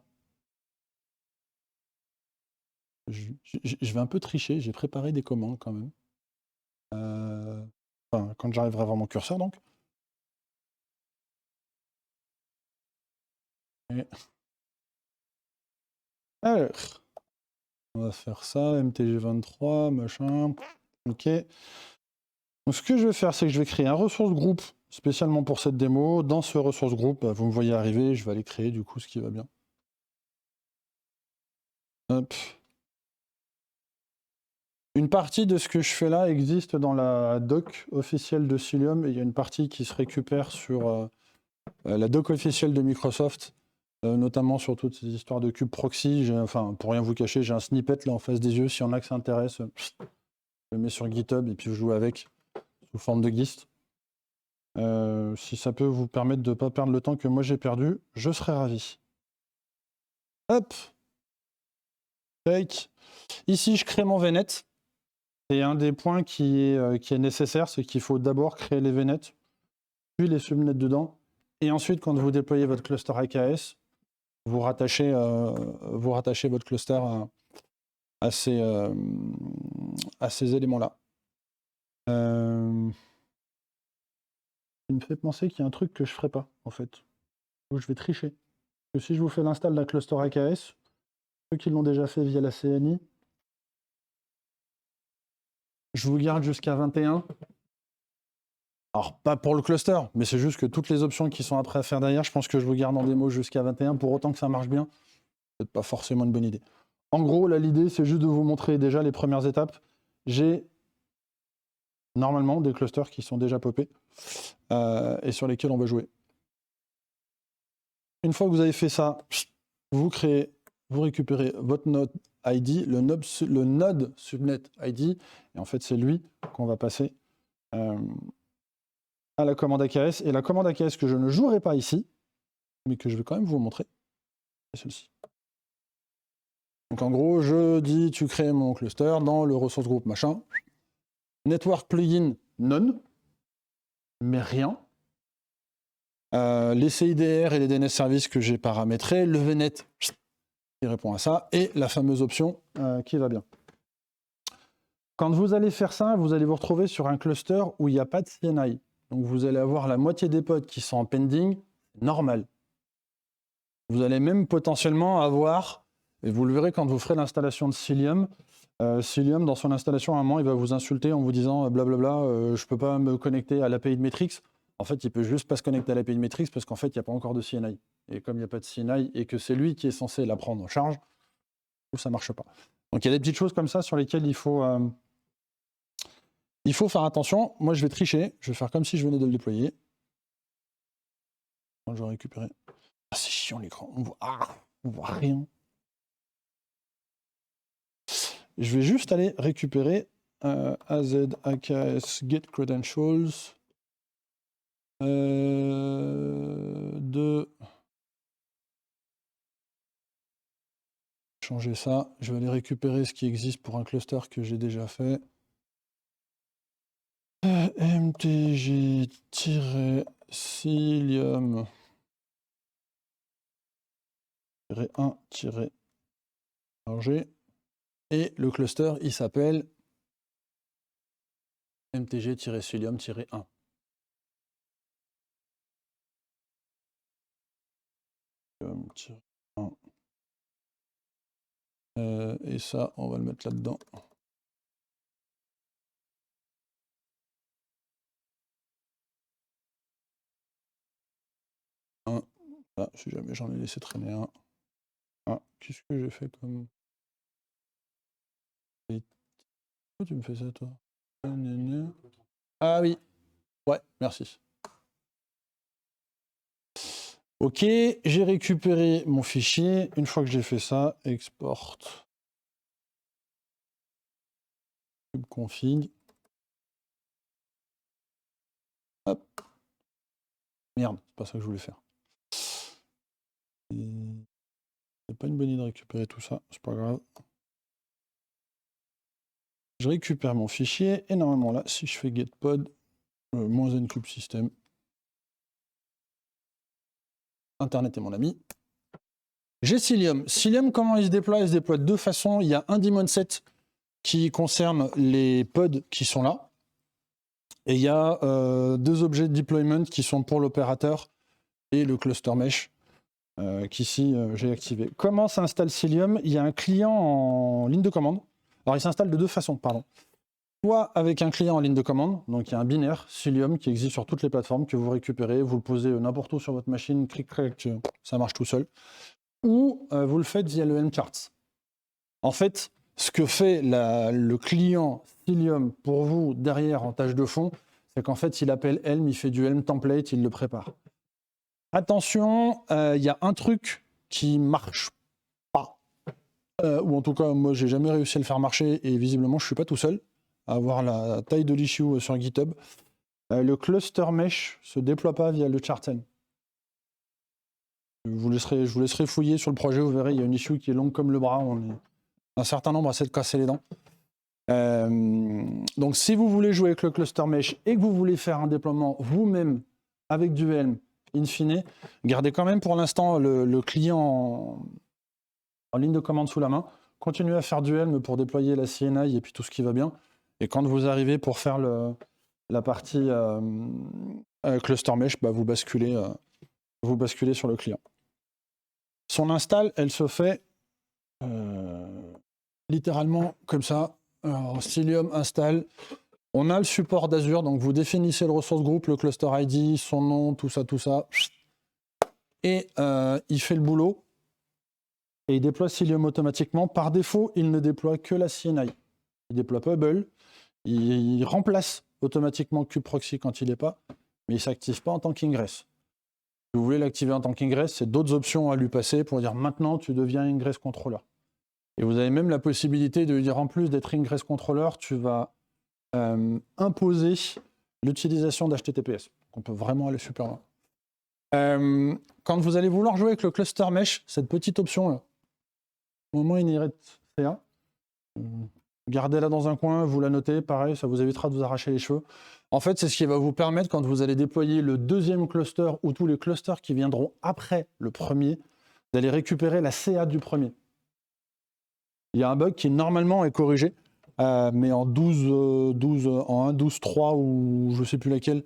je vais un peu tricher, j'ai préparé des commandes quand même. Enfin, quand j'arriverai à voir mon curseur, donc. Et... Alors, on va faire ça, MTG23, machin. Ok. Donc, ce que je vais faire, c'est que je vais créer un ressource groupe spécialement pour cette démo. Dans ce ressource groupe, vous me voyez arriver, je vais aller créer du coup ce qui va bien. Hop. Une partie de ce que je fais là existe dans la doc officielle de Cilium, et il y a une partie qui se récupère sur la doc officielle de Microsoft, notamment sur toutes ces histoires de cube proxy. Enfin, pour rien vous cacher, j'ai un snippet là en face des yeux. Si y en a que ça intéresse, je le mets sur GitHub et puis je joue avec sous forme de GIST. Si ça peut vous permettre de ne pas perdre le temps que moi j'ai perdu, je serais ravi. Hop. Take. Ici, je crée mon VNet. Et un des points qui est nécessaire, c'est qu'il faut d'abord créer les VNet, puis les subnets dedans. Et ensuite, quand vous déployez votre cluster AKS, vous rattachez votre cluster à ces éléments-là. Il me fait penser qu'il y a un truc que je ne ferai pas, en fait, où je vais tricher. Parce que si je vous fais l'install d'un cluster AKS, ceux qui l'ont déjà fait via la CNI, je vous garde jusqu'à 21. Alors, pas pour le cluster, mais c'est juste que toutes les options qui sont après à faire derrière, je pense que je vous garde en démo jusqu'à 21, pour autant que ça marche bien. C'est pas forcément une bonne idée. En gros, là, l'idée, c'est juste de vous montrer déjà les premières étapes. J'ai normalement des clusters qui sont déjà popés et sur lesquels on va jouer. Une fois que vous avez fait ça, vous récupérez votre node ID, le node subnet ID, et en fait, c'est lui qu'on va passer à la commande AKS. Et la commande AKS que je ne jouerai pas ici, mais que je vais quand même vous montrer, c'est celle-ci. Donc en gros, je dis tu crées mon cluster dans le ressource groupe machin. Network plugin none, mais rien. Les CIDR et les DNS services que j'ai paramétrés, le VNet qui répond à ça, et la fameuse option qui va bien. Quand vous allez faire ça, vous allez vous retrouver sur un cluster où il n'y a pas de CNI. Donc vous allez avoir la moitié des pods qui sont en pending, normal. Vous allez même potentiellement avoir, et vous le verrez quand vous ferez l'installation de Cilium, Cilium, dans son installation, à un moment, il va vous insulter en vous disant blablabla, je ne peux pas me connecter à l'API de Metrix. En fait, il ne peut juste pas se connecter à l'API de Metrix parce qu'en fait, il n'y a pas encore de CNI. Et comme il n'y a pas de CNI et que c'est lui qui est censé la prendre en charge, ça ne marche pas. Donc il y a des petites choses comme ça sur lesquelles il faut faire attention. Moi, je vais tricher. Je vais faire comme si je venais de le déployer. Je vais récupérer. Ah, c'est chiant l'écran. On voit rien. Je vais juste aller récupérer AZ AKS Get Credentials de changer ça. Je vais aller récupérer ce qui existe pour un cluster que j'ai déjà fait. MTG-Cilium 1-RG. Et le cluster, il s'appelle MTG-Cilium-1. Et ça, on va le mettre là-dedans. Ah, si jamais j'en ai laissé traîner un. Ah, qu'est-ce que j'ai fait comme... Pourquoi tu me fais ça, toi? Ah oui. Ouais, merci. Ok, j'ai récupéré mon fichier. Une fois que j'ai fait ça, export. Config. Hop. Merde, c'est pas ça que je voulais faire. C'est pas une bonne idée de récupérer tout ça, c'est pas grave. Je récupère mon fichier et normalement là, si je fais getPod, -n cube system, Internet est mon ami. J'ai Cilium. Cilium, comment il se déploie? Il se déploie de deux façons. Il y a un daemon set qui concerne les pods qui sont là. Et il y a deux objets de deployment qui sont pour l'opérateur et le cluster mesh qu'ici j'ai activé. Comment s'installe Cilium? Il y a un client en ligne de commande. Alors il s'installe de deux façons, pardon. Soit avec un client en ligne de commande, donc il y a un binaire Cilium qui existe sur toutes les plateformes que vous récupérez, vous le posez n'importe où sur votre machine, cric-crac, ça marche tout seul. Ou vous le faites via le Helm Charts. En fait, ce que fait le client Cilium pour vous derrière en tâche de fond, c'est qu'en fait, il appelle Helm, il fait du Helm template, il le prépare. Attention, il y a un truc qui marche pas, ou en tout cas, moi, j'ai jamais réussi à le faire marcher, et visiblement, je suis pas tout seul à avoir la taille de l'issue sur GitHub. Le cluster mesh se déploie pas via le Charten. Je vous laisserai fouiller sur le projet, vous verrez, il y a une issue qui est longue comme le bras, on est un certain nombre à s'être cassé les dents. Donc si vous voulez jouer avec le cluster mesh et que vous voulez faire un déploiement vous-même avec du Helm, in fine, gardez quand même pour l'instant le client en ligne de commande sous la main, continuez à faire du Helm pour déployer la CNI et puis tout ce qui va bien, et quand vous arrivez pour faire la partie cluster mesh, bah, vous basculez sur le client. Son install, elle se fait littéralement comme ça. Alors, Cilium install. On a le support d'Azure, donc vous définissez le ressource group, le cluster ID, son nom, tout ça. Et il fait le boulot. Et il déploie Cilium automatiquement. Par défaut, il ne déploie que la CNI. Il déploie pas Hubble. Il remplace automatiquement kubeproxy quand il n'est pas, mais il ne s'active pas en tant qu'ingress. Si vous voulez l'activer en tant qu'ingress, c'est d'autres options à lui passer pour dire maintenant tu deviens ingress controller. Et vous avez même la possibilité de lui dire en plus d'être ingress controller, tu vas imposer l'utilisation d'HTTPS. On peut vraiment aller super loin. Quand vous allez vouloir jouer avec le cluster mesh, cette petite option là, au moment inherit CA, gardez-la dans un coin, vous la notez, pareil, ça vous évitera de vous arracher les cheveux. En fait, c'est ce qui va vous permettre, quand vous allez déployer le deuxième cluster ou tous les clusters qui viendront après le premier, d'aller récupérer la CA du premier. Il y a un bug qui normalement est corrigé, mais en 1.12.3 ou je ne sais plus laquelle,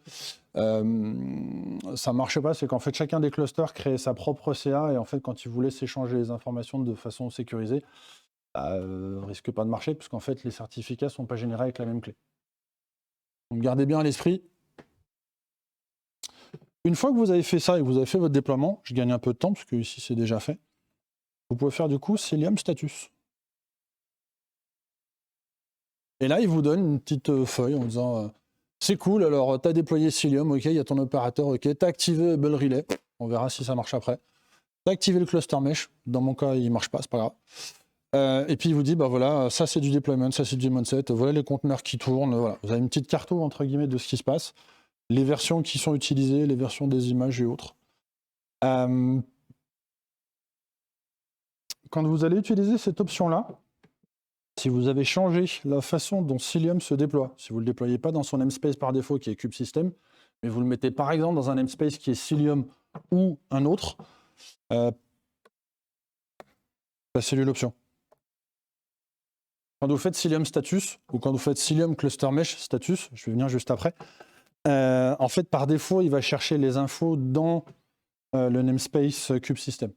ça ne marche pas. C'est qu'en fait, chacun des clusters crée sa propre CA et en fait, quand ils vous laissent échanger les informations de façon sécurisée, ça risque pas de marcher puisqu'en fait, les certificats ne sont pas générés avec la même clé. Donc, gardez bien à l'esprit. Une fois que vous avez fait ça et que vous avez fait votre déploiement, je gagne un peu de temps parce que ici c'est déjà fait, vous pouvez faire du coup Cilium Status. Et là, il vous donne une petite feuille en disant c'est cool, alors tu as déployé Cilium, ok, il y a ton opérateur, ok, tu as activé Hubble Relay, on verra si ça marche après. Tu as activé le cluster mesh, dans mon cas il ne marche pas, c'est pas grave. Et puis il vous dit, bah voilà, ça c'est du deployment, ça c'est du daemon set, voilà les conteneurs qui tournent, voilà. Vous avez une petite carte entre guillemets de ce qui se passe, les versions qui sont utilisées, les versions des images et autres. Quand vous allez utiliser cette option-là, si vous avez changé la façon dont Cilium se déploie, si vous ne le déployez pas dans son namespace par défaut qui est kubesystem, mais vous le mettez par exemple dans un namespace qui est Cilium ou un autre, passez-lui l'option. Quand vous faites Cilium status ou quand vous faites Cilium cluster mesh status, je vais venir juste après, en fait par défaut il va chercher les infos dans le namespace kubesystem.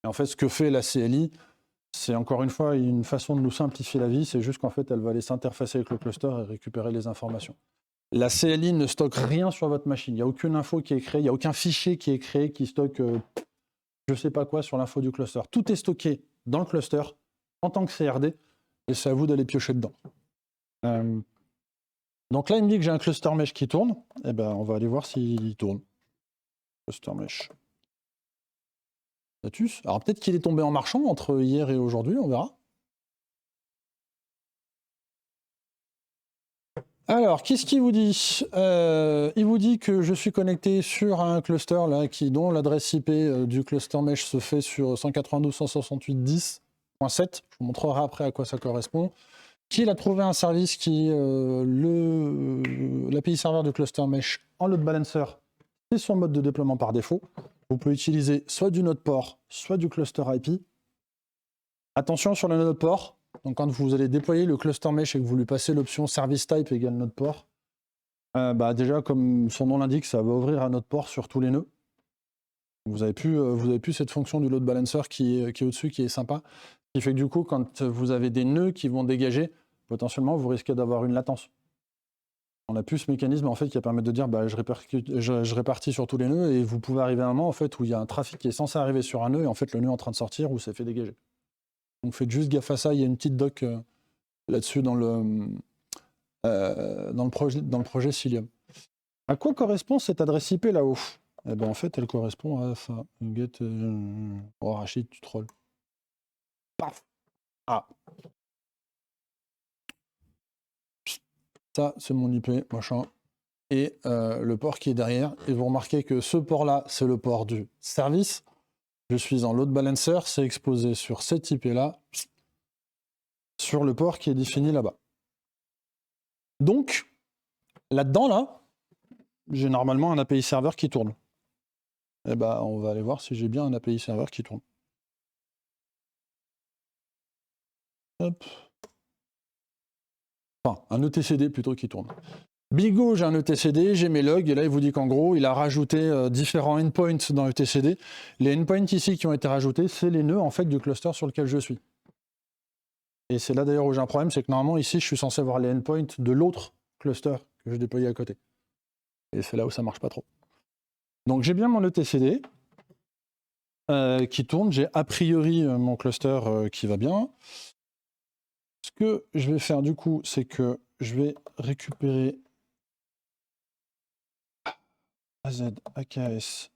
Et en fait ce que fait la CLI, c'est encore une fois une façon de nous simplifier la vie, c'est juste qu'en fait elle va aller s'interfacer avec le cluster et récupérer les informations. La CLI ne stocke rien sur votre machine, il n'y a aucune info qui est créée, il n'y a aucun fichier qui est créé qui stocke je ne sais pas quoi sur l'info du cluster. Tout est stocké dans le cluster en tant que CRD et c'est à vous d'aller piocher dedans. Donc là il me dit que j'ai un cluster mesh qui tourne, et ben on va aller voir s'il tourne. Cluster mesh. Status. Alors peut-être qu'il est tombé en marchand entre hier et aujourd'hui, on verra. Alors, qu'est-ce qu'il vous dit? Il vous dit que je suis connecté sur un cluster là, dont l'adresse IP du cluster mesh se fait sur 192.168.10.7. Je vous montrerai après à quoi ça correspond. Qu'il a trouvé un service qui l'API serveur du cluster mesh en load balancer, c'est son mode de déploiement par défaut. vous pouvez utiliser soit du node port, soit du cluster IP. Attention sur le node port, donc quand vous allez déployer le cluster mesh et que vous lui passez l'option service type égale node port, déjà comme son nom l'indique, ça va ouvrir un node port sur tous les nœuds. Vous avez plus cette fonction du load balancer qui est au-dessus, qui est sympa, qui fait que du coup, quand vous avez des nœuds qui vont dégager, potentiellement, vous risquez d'avoir une latence. On a plus ce mécanisme en fait qui va permettre de dire je répartis sur tous les nœuds et vous pouvez arriver à un moment en fait où il y a un trafic qui est censé arriver sur un nœud et en fait le nœud est en train de sortir ou ça fait dégager. Donc faites juste gaffe à ça, il y a une petite doc là-dessus dans le projet Cilium. À quoi correspond cette adresse IP là-haut? Eh ben en fait elle correspond à ça. Get oh Rachid, tu trolls. Paf. Ah. Ça, c'est mon IP, machin. Et le port qui est derrière. Et vous remarquez que ce port-là, c'est le port du service. Je suis en load balancer, c'est exposé sur cet IP-là, sur le port qui est défini là-bas. Donc, là-dedans, là, j'ai normalement un API serveur qui tourne. Et ben, on va aller voir si j'ai bien un API serveur qui tourne. Hop. Enfin, un etcd plutôt qui tourne. Bigo, j'ai un etcd, j'ai mes logs, et là il vous dit qu'en gros, il a rajouté différents endpoints dans etcd. Les endpoints ici qui ont été rajoutés, c'est les nœuds en fait du cluster sur lequel je suis. Et c'est là d'ailleurs où j'ai un problème, c'est que normalement ici, je suis censé voir les endpoints de l'autre cluster que j'ai déployé à côté. Et c'est là où ça marche pas trop. Donc j'ai bien mon etcd qui tourne, j'ai a priori mon cluster qui va bien. Ce que je vais faire du coup, c'est que je vais récupérer AZ, AKS,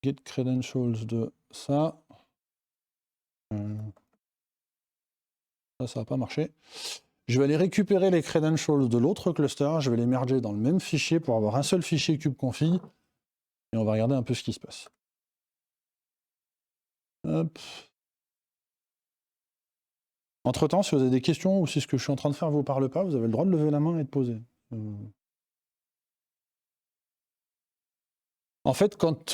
get credentials de ça. Ça va pas marcher. Je vais aller récupérer les credentials de l'autre cluster, je vais les merger dans le même fichier pour avoir un seul fichier kubeconfig, et on va regarder un peu ce qui se passe. Hop. Entre-temps, si vous avez des questions ou si ce que je suis en train de faire vous parle pas, vous avez le droit de lever la main et de poser. En fait, quand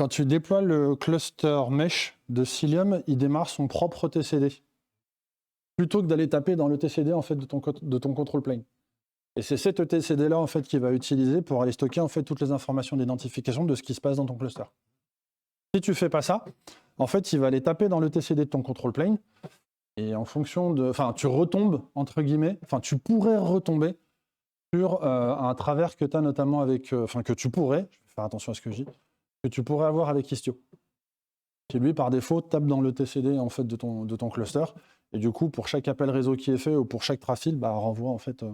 tu déploies le cluster mesh de Cilium, il démarre son propre TCD. Plutôt que d'aller taper dans le TCD en fait, de ton control plane. Et c'est cet etcd-là en fait, qu'il va utiliser pour aller stocker en fait, toutes les informations d'identification de ce qui se passe dans ton cluster. Si tu ne fais pas ça, en fait, il va aller taper dans le TCD de ton control plane, et en fonction de... Enfin, tu retombes, entre guillemets, enfin, tu pourrais retomber sur un travers que tu as notamment avec... Enfin, que tu pourrais, je vais faire attention à ce que je dis, que tu pourrais avoir avec Istio. Qui lui, par défaut, tape dans le TCD en fait, de ton cluster, et du coup, pour chaque appel réseau qui est fait, ou pour chaque trafil, renvoie en fait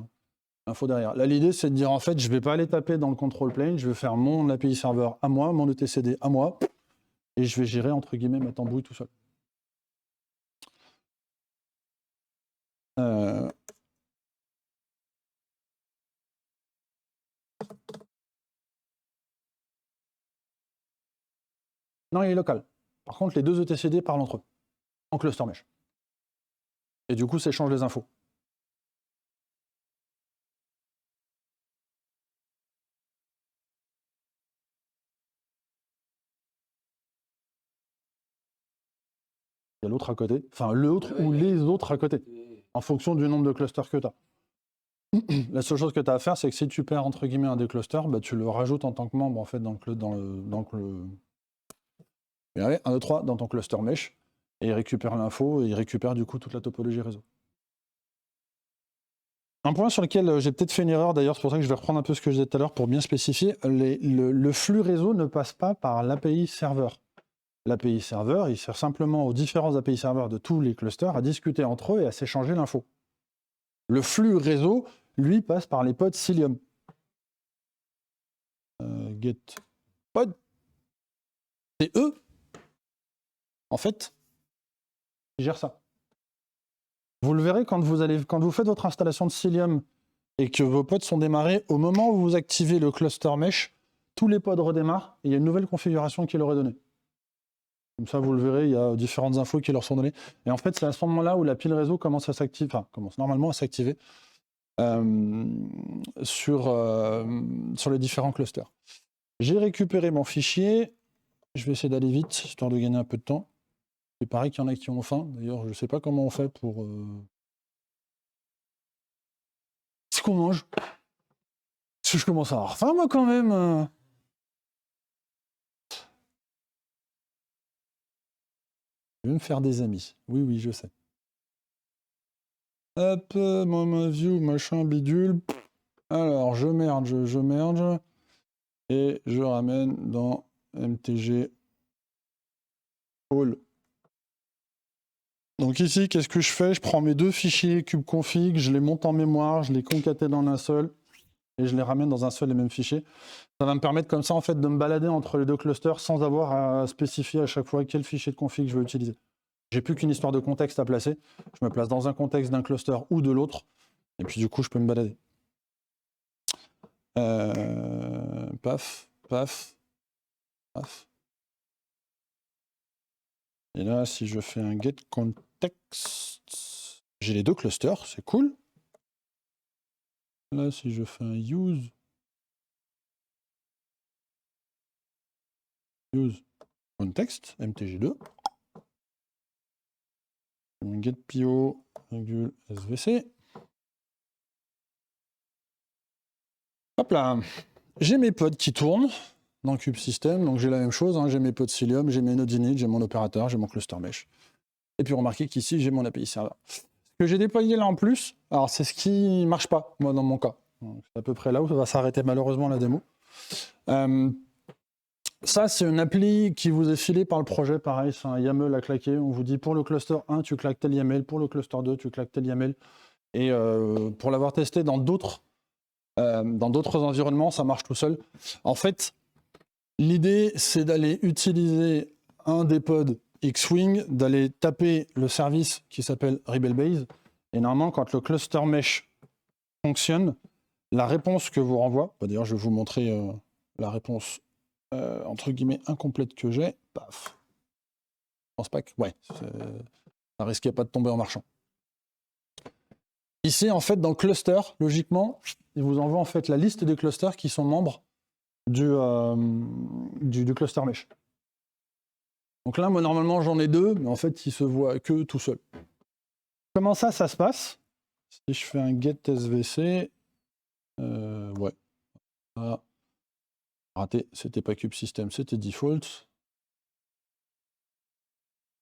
l'info derrière. Là, l'idée, c'est de dire, en fait, je ne vais pas aller taper dans le control plane, je vais faire mon API serveur à moi, mon etcd à moi, et je vais gérer, entre guillemets, ma tambouille tout seul. Non, il est local. Par contre, les deux etcd parlent entre eux, en cluster mesh. Et du coup, ça échange les infos. Il y a l'autre à côté, enfin l'autre ou les autres à côté, en fonction du nombre de clusters que tu as. La seule chose que tu as à faire, c'est que si tu perds entre guillemets un des clusters, tu le rajoutes en tant que membre en fait dans ton cluster mesh, et il récupère l'info et il récupère du coup toute la topologie réseau. Un point sur lequel j'ai peut-être fait une erreur d'ailleurs, c'est pour ça que je vais reprendre un peu ce que je disais tout à l'heure pour bien spécifier, le flux réseau ne passe pas par l'API serveur. L'API serveur, il sert simplement aux différents API serveurs de tous les clusters à discuter entre eux et à s'échanger l'info. Le flux réseau, lui, passe par les pods Cilium. Get pod. C'est eux, en fait, qui gèrent ça. Vous le verrez quand vous faites votre installation de Cilium et que vos pods sont démarrés, au moment où vous activez le cluster mesh, tous les pods redémarrent et il y a une nouvelle configuration qui leur est donnée. Comme ça, vous le verrez, il y a différentes infos qui leur sont données. Et en fait, c'est à ce moment-là où la pile réseau commence à s'activer, enfin, commence normalement à s'activer sur les différents clusters. J'ai récupéré mon fichier. Je vais essayer d'aller vite, histoire de gagner un peu de temps. Il paraît qu'il y en a qui ont faim. D'ailleurs, je ne sais pas comment on fait pour... ce qu'on mange. Parce que je commence à avoir faim, moi, quand même. Je vais me faire des amis. Oui, oui, je sais. Hop, Mama View, machin, bidule. Alors, je merge. Et je ramène dans MTG All. Donc ici, qu'est-ce que je fais? Je prends mes deux fichiers kubeconfig, je les monte en mémoire, je les concatène en un seul, et je les ramène dans un seul et même fichier. Ça va me permettre comme ça, en fait, de me balader entre les deux clusters sans avoir à spécifier à chaque fois quel fichier de config je veux utiliser. J'ai plus qu'une histoire de contexte à placer. Je me place dans un contexte d'un cluster ou de l'autre, et puis du coup, je peux me balader. Paf, paf, paf. Et là, si je fais un get context, j'ai les deux clusters, c'est cool. Là, si je fais un use context, MTG2, un get PO, SVC. Hop là, j'ai mes pods qui tournent dans Cube System, donc j'ai la même chose, hein, j'ai mes pods Cilium, j'ai mes nodes init, j'ai mon opérateur, j'ai mon cluster mesh. Et puis remarquez qu'ici, j'ai mon API serveur. Ce que j'ai déployé là en plus, alors c'est ce qui marche pas, moi, dans mon cas. C'est à peu près là où ça va s'arrêter malheureusement la démo. Ça, c'est une appli qui vous est filée par le projet, pareil, c'est un YAML à claquer. On vous dit pour le cluster 1, tu claques tel YAML, pour le cluster 2, tu claques tel YAML. Et pour l'avoir testé dans d'autres environnements, ça marche tout seul. En fait, l'idée, c'est d'aller utiliser un des pods Xwing, d'aller taper le service qui s'appelle Rebelbase. Et normalement, quand le cluster mesh fonctionne, la réponse que vous renvoie, d'ailleurs, je vais vous montrer la réponse entre guillemets incomplète que j'ai. Paf. Je pense pas que. Ouais, ça risquait pas de tomber en marchant. Ici, en fait, dans le cluster, logiquement, il vous envoie en fait la liste des clusters qui sont membres du cluster mesh. Donc là, moi, normalement, j'en ai deux, mais en fait, il se voit que tout seul. Comment ça se passe? Si je fais un get SVC, ouais. Ah, raté, c'était pas Cube System, c'était default.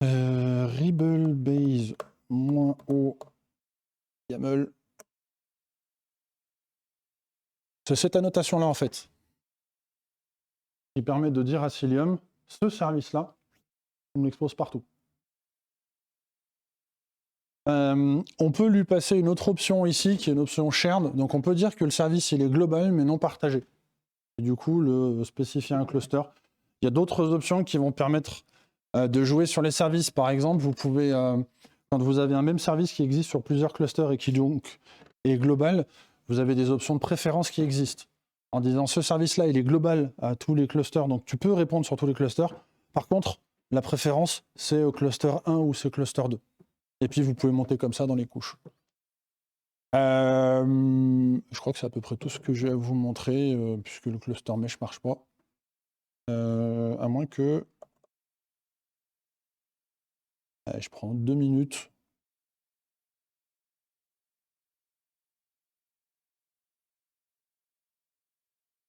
Rebelbase -o YAML. C'est cette annotation-là, en fait, qui permet de dire à Cilium, ce service-là, on l'expose partout. On peut lui passer une autre option ici, qui est une option shared. Donc on peut dire que le service, il est global, mais non partagé. Et du coup, le spécifier un cluster. Il y a d'autres options qui vont permettre de jouer sur les services. Par exemple, vous pouvez, quand vous avez un même service qui existe sur plusieurs clusters et qui donc est global, vous avez des options de préférence qui existent. En disant ce service-là, il est global à tous les clusters, donc tu peux répondre sur tous les clusters. Par contre, la préférence, c'est au cluster 1 ou c'est cluster 2. Et puis vous pouvez monter comme ça dans les couches. Je crois que c'est à peu près tout ce que j'ai à vous montrer, puisque le cluster mesh marche pas. À moins que... Allez, je prends 2 minutes.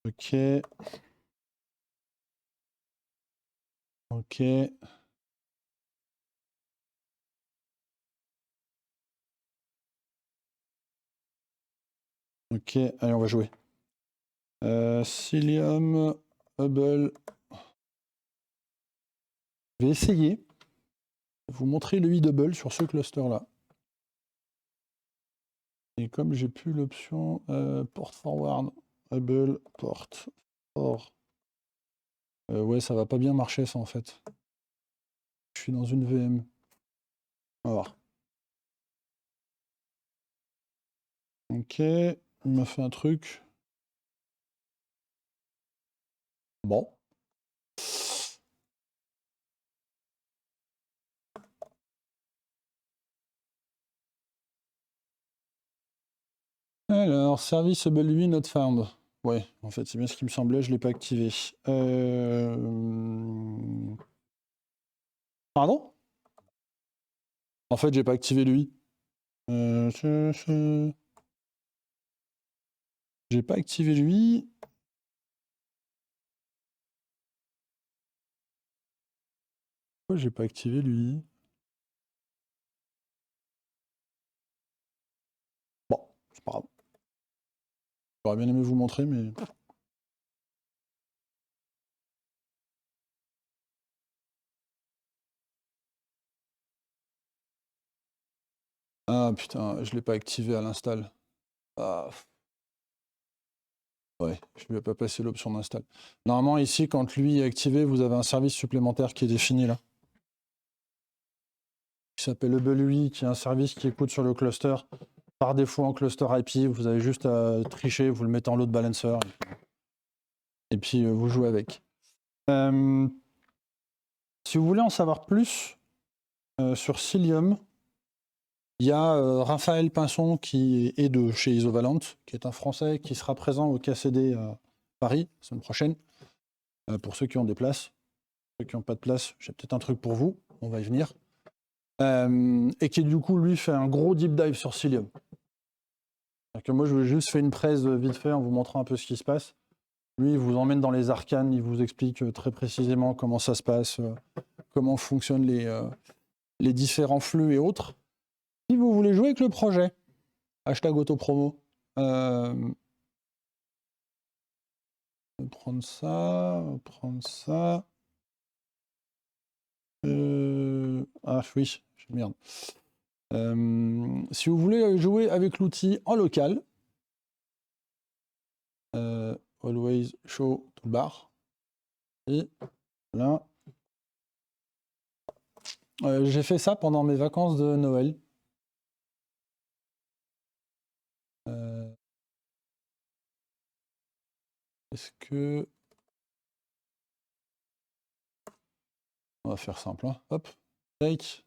Ok. Ok. Ok, allez, on va jouer. Cilium, Hubble. Je vais essayer de vous montrer le Hubble sur ce cluster-là. Et comme j'ai plus l'option port forward, Hubble, port for. Ouais, ça va pas bien marcher ça en fait. Je suis dans une VM. On va voir. Ok, il m'a fait un truc. Bon. Alors, service Hubble 8 not found. Ouais, en fait, c'est bien ce qui me semblait, je ne l'ai pas activé. Pardon? En fait, j'ai pas activé lui. J'ai pas activé lui. Pourquoi j'ai pas activé lui? Bon, c'est pas grave. J'aurais bien aimé vous montrer, mais... Ah putain, je l'ai pas activé à l'install. Ah, ouais, je lui ai pas passé l'option d'install. Normalement, ici, quand lui est activé, vous avez un service supplémentaire qui est défini là. Qui s'appelle EubelUI, qui est un service qui écoute sur le cluster. Par défaut en cluster IP, vous avez juste à tricher, vous le mettez en load balancer. Et puis vous jouez avec. Si vous voulez en savoir plus sur Cilium, il y a Raphaël Pinson qui est de chez Isovalent, qui est un Français qui sera présent au KCD à Paris la semaine prochaine. Pour ceux qui ont des places, ceux qui n'ont pas de place, j'ai peut-être un truc pour vous, on va y venir. Et qui du coup lui fait un gros deep dive sur Cilium. Que moi je vous ai juste fait une presse vite fait en vous montrant un peu ce qui se passe. Lui il vous emmène dans les arcanes, il vous explique très précisément comment ça se passe, comment fonctionnent les différents flux et autres. Si vous voulez jouer avec le projet, hashtag autopromo, prendre ça, prendre ça. Ah oui, merde. Si vous voulez jouer avec l'outil en local, always show toolbar. Et là, j'ai fait ça pendant mes vacances de Noël. Est-ce que... On va faire simple, hein. Hop, take.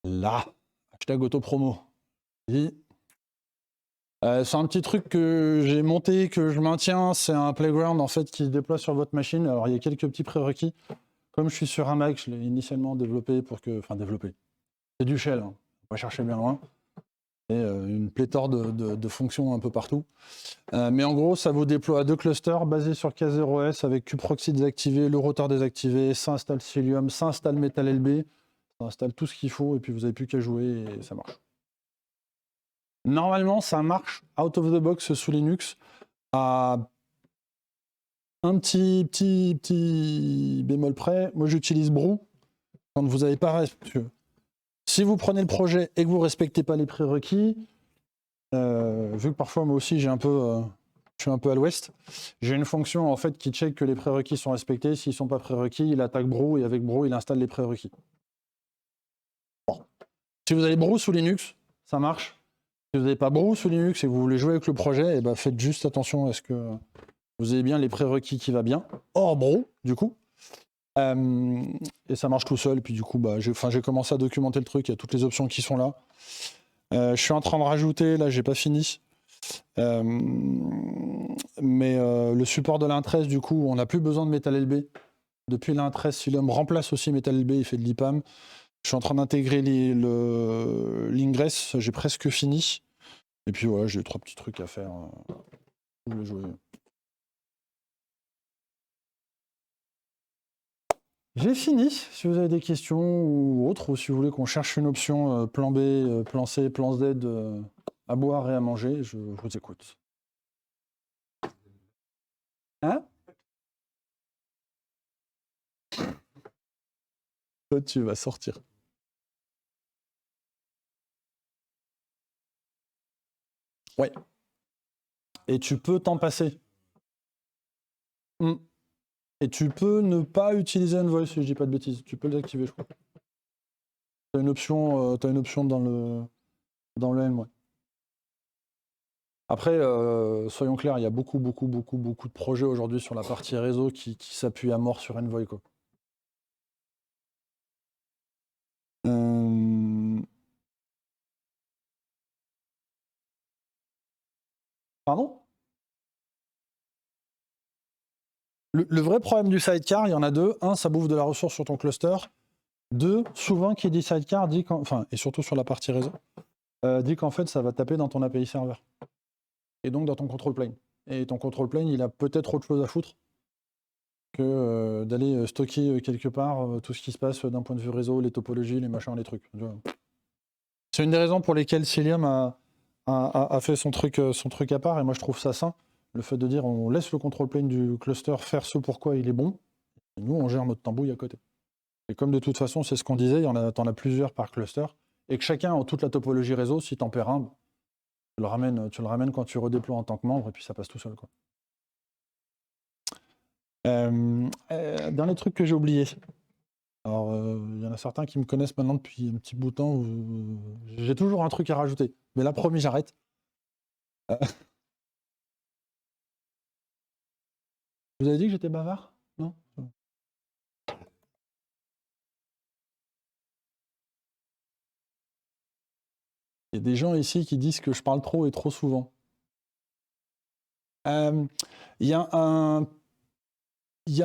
Là, hashtag autopromo. C'est un petit truc que j'ai monté, que je maintiens. C'est un playground en fait qui se déploie sur votre machine. Alors il y a quelques petits prérequis. Comme je suis sur un Mac, je l'ai initialement développé pour que... Enfin développé. C'est du shell, hein. On va chercher bien loin. Et une pléthore de fonctions un peu partout. Mais en gros, ça vous déploie 2 clusters basés sur K0S avec Qproxy désactivé, le routeur désactivé, ça installe Cilium, ça installe MetalLB, ça installe tout ce qu'il faut et puis vous n'avez plus qu'à jouer et ça marche. Normalement, ça marche out of the box sous Linux à un petit bémol près. Moi, j'utilise Brew quand vous n'avez pas... Si vous prenez le projet et que vous ne respectez pas les prérequis, vu que parfois moi aussi je suis un peu à l'ouest, j'ai une fonction en fait qui check que les prérequis sont respectés. S'ils ne sont pas prérequis, il attaque Brew et avec Brew il installe les prérequis. Bon. Si vous avez Brew sous Linux, ça marche. Si vous n'avez pas Brew sous Linux et que vous voulez jouer avec le projet, et ben faites juste attention à ce que vous ayez bien les prérequis qui va bien, hors Brew du coup. Et ça marche tout seul. Et puis du coup, j'ai commencé à documenter le truc. Il y a toutes les options qui sont là. Je suis en train de rajouter, là j'ai pas fini. Mais le support de l'In13, du coup, on n'a plus besoin de MetalLB. Depuis l'In13, Cilium remplace aussi MetalLB, il fait de l'IPAM. Je suis en train d'intégrer l'Ingress, j'ai presque fini. Et puis voilà, j'ai 3 petits trucs à faire. Je vais jouer. J'ai fini. Si vous avez des questions ou autres, ou si vous voulez qu'on cherche une option plan B, plan C, plan Z à boire et à manger, je vous écoute. Hein? Toi, tu vas sortir. Ouais. Et tu peux t'en passer. Et tu peux ne pas utiliser Envoy si je dis pas de bêtises. Tu peux le désactiver, je crois. T'as une option dans le Helm, ouais. Après, soyons clairs, il y a beaucoup de projets aujourd'hui sur la partie réseau qui s'appuient à mort sur Envoy, quoi. Pardon? Le vrai problème du sidecar, il y en a deux. Un, ça bouffe de la ressource sur ton cluster. Deux, souvent qui dit sidecar dit enfin, et surtout sur la partie réseau, dit qu'en fait ça va taper dans ton API serveur. Et donc dans ton control plane. Et ton control plane, il a peut-être autre chose à foutre que d'aller stocker quelque part tout ce qui se passe d'un point de vue réseau, les topologies, les machins, les trucs. C'est une des raisons pour lesquelles Cilium a fait son truc à part, et moi je trouve ça sain. Le fait de dire on laisse le control plane du cluster faire ce pourquoi il est bon, et nous on gère notre tambouille à côté. Et comme de toute façon c'est ce qu'on disait, t'en as plusieurs par cluster, et que chacun a toute la topologie réseau, si t'en perds un, tu le ramènes quand tu redéploies en tant que membre, et puis ça passe tout seul, quoi. Dernier truc que j'ai oublié. Alors, il y en a certains qui me connaissent maintenant depuis un petit bout de temps. J'ai toujours un truc à rajouter. Mais là, promis, j'arrête. Vous avez dit que j'étais bavard? Non? Il y a des gens ici qui disent que je parle trop et trop souvent. Il y a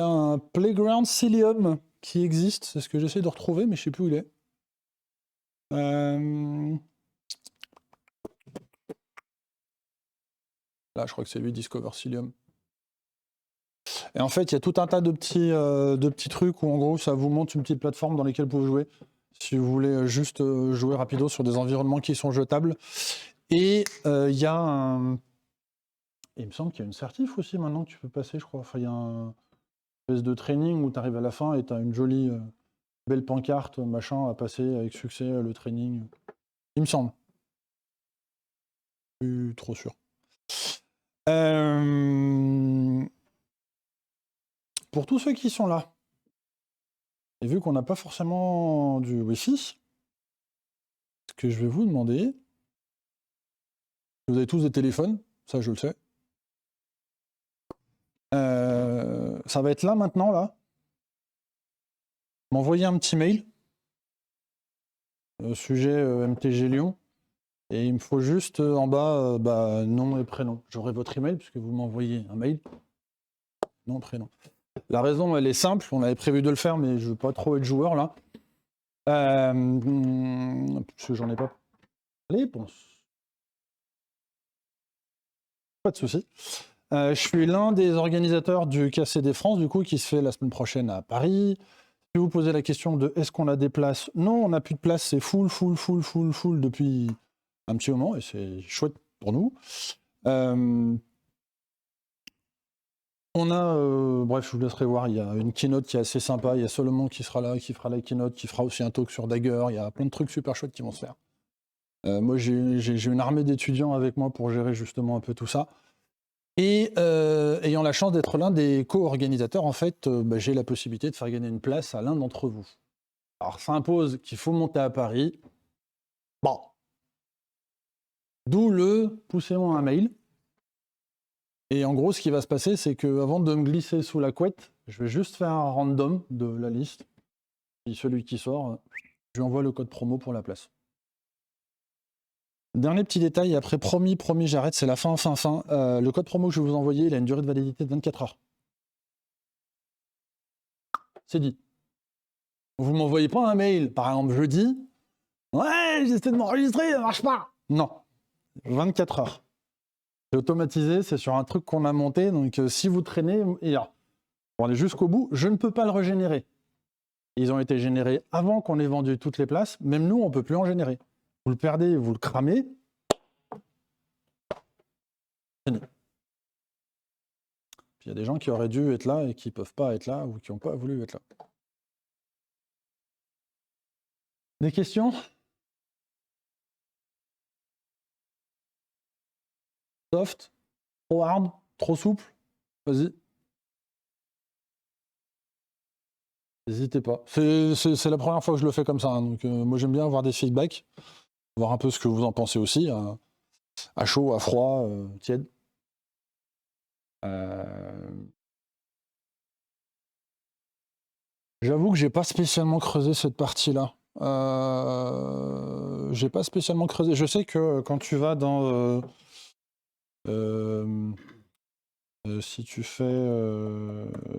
un playground Cilium qui existe. C'est ce que j'essaie de retrouver, mais je ne sais plus où il est. Là, je crois que c'est lui, Discover Cilium. Et en fait, il y a tout un tas de petits trucs où, en gros, ça vous montre une petite plateforme dans laquelle vous pouvez jouer. Si vous voulez juste jouer rapido sur des environnements qui sont jetables. Et il y a un... Il me semble qu'il y a une certif aussi maintenant que tu peux passer, je crois. Enfin, il y a un espèce de training où tu arrives à la fin et tu as une jolie belle pancarte, machin, à passer avec succès le training. Il me semble. Je suis trop sûr. Pour tous ceux qui sont là, et vu qu'on n'a pas forcément du Wi-Fi, ce que je vais vous demander, vous avez tous des téléphones, ça je le sais. Ça va être là maintenant, là. M'envoyer un petit mail, sujet MTG Lyon, et il me faut juste en bas nom et prénom. J'aurai votre email puisque vous m'envoyez un mail. Nom, prénom. La raison, elle est simple, on avait prévu de le faire, mais je veux pas trop être joueur là. Parce que j'en ai pas les réponses. Pas de souci. Je suis l'un des organisateurs du KCD France, du coup, qui se fait la semaine prochaine à Paris. Si vous posez la question de est-ce qu'on a des places, non, on n'a plus de place, c'est full depuis un petit moment, et c'est chouette pour nous. On a, bref, je vous laisserai voir, il y a une keynote qui est assez sympa, il y a Solomon qui sera là, qui fera la keynote, qui fera aussi un talk sur Dagger, il y a plein de trucs super chouettes qui vont se faire. Moi, j'ai une armée d'étudiants avec moi pour gérer justement un peu tout ça. Et ayant la chance d'être l'un des co-organisateurs, en fait, j'ai la possibilité de faire gagner une place à l'un d'entre vous. Alors, ça impose qu'il faut monter à Paris. Bon. D'où le « poussez-moi un mail ». Et en gros, ce qui va se passer, c'est qu'avant de me glisser sous la couette, je vais juste faire un random de la liste. Et celui qui sort, je lui envoie le code promo pour la place. Dernier petit détail, après promis, j'arrête, c'est la fin. Le code promo que je vais vous envoyer, il a une durée de validité de 24 heures. C'est dit. Vous ne m'envoyez pas un mail, par exemple jeudi. Ouais, j'essaie de m'enregistrer, ça marche pas. Non. 24 heures. C'est automatisé, c'est sur un truc qu'on a monté, donc si vous traînez, pour aller jusqu'au bout, je ne peux pas le régénérer. Ils ont été générés avant qu'on ait vendu toutes les places, même nous, on ne peut plus en générer. Vous le perdez, vous le cramez. Fini. Puis il y a des gens qui auraient dû être là et qui ne peuvent pas être là ou qui n'ont pas voulu être là. Des questions? Soft? Trop hard? Trop souple? Vas-y. N'hésitez pas. C'est la première fois que je le fais comme ça, hein, donc moi j'aime bien avoir des feedbacks, voir un peu ce que vous en pensez aussi, à chaud, à froid, tiède. J'avoue que j'ai pas spécialement creusé cette partie-là. J'ai pas spécialement creusé. Je sais que quand tu vas dans Euh, si tu fais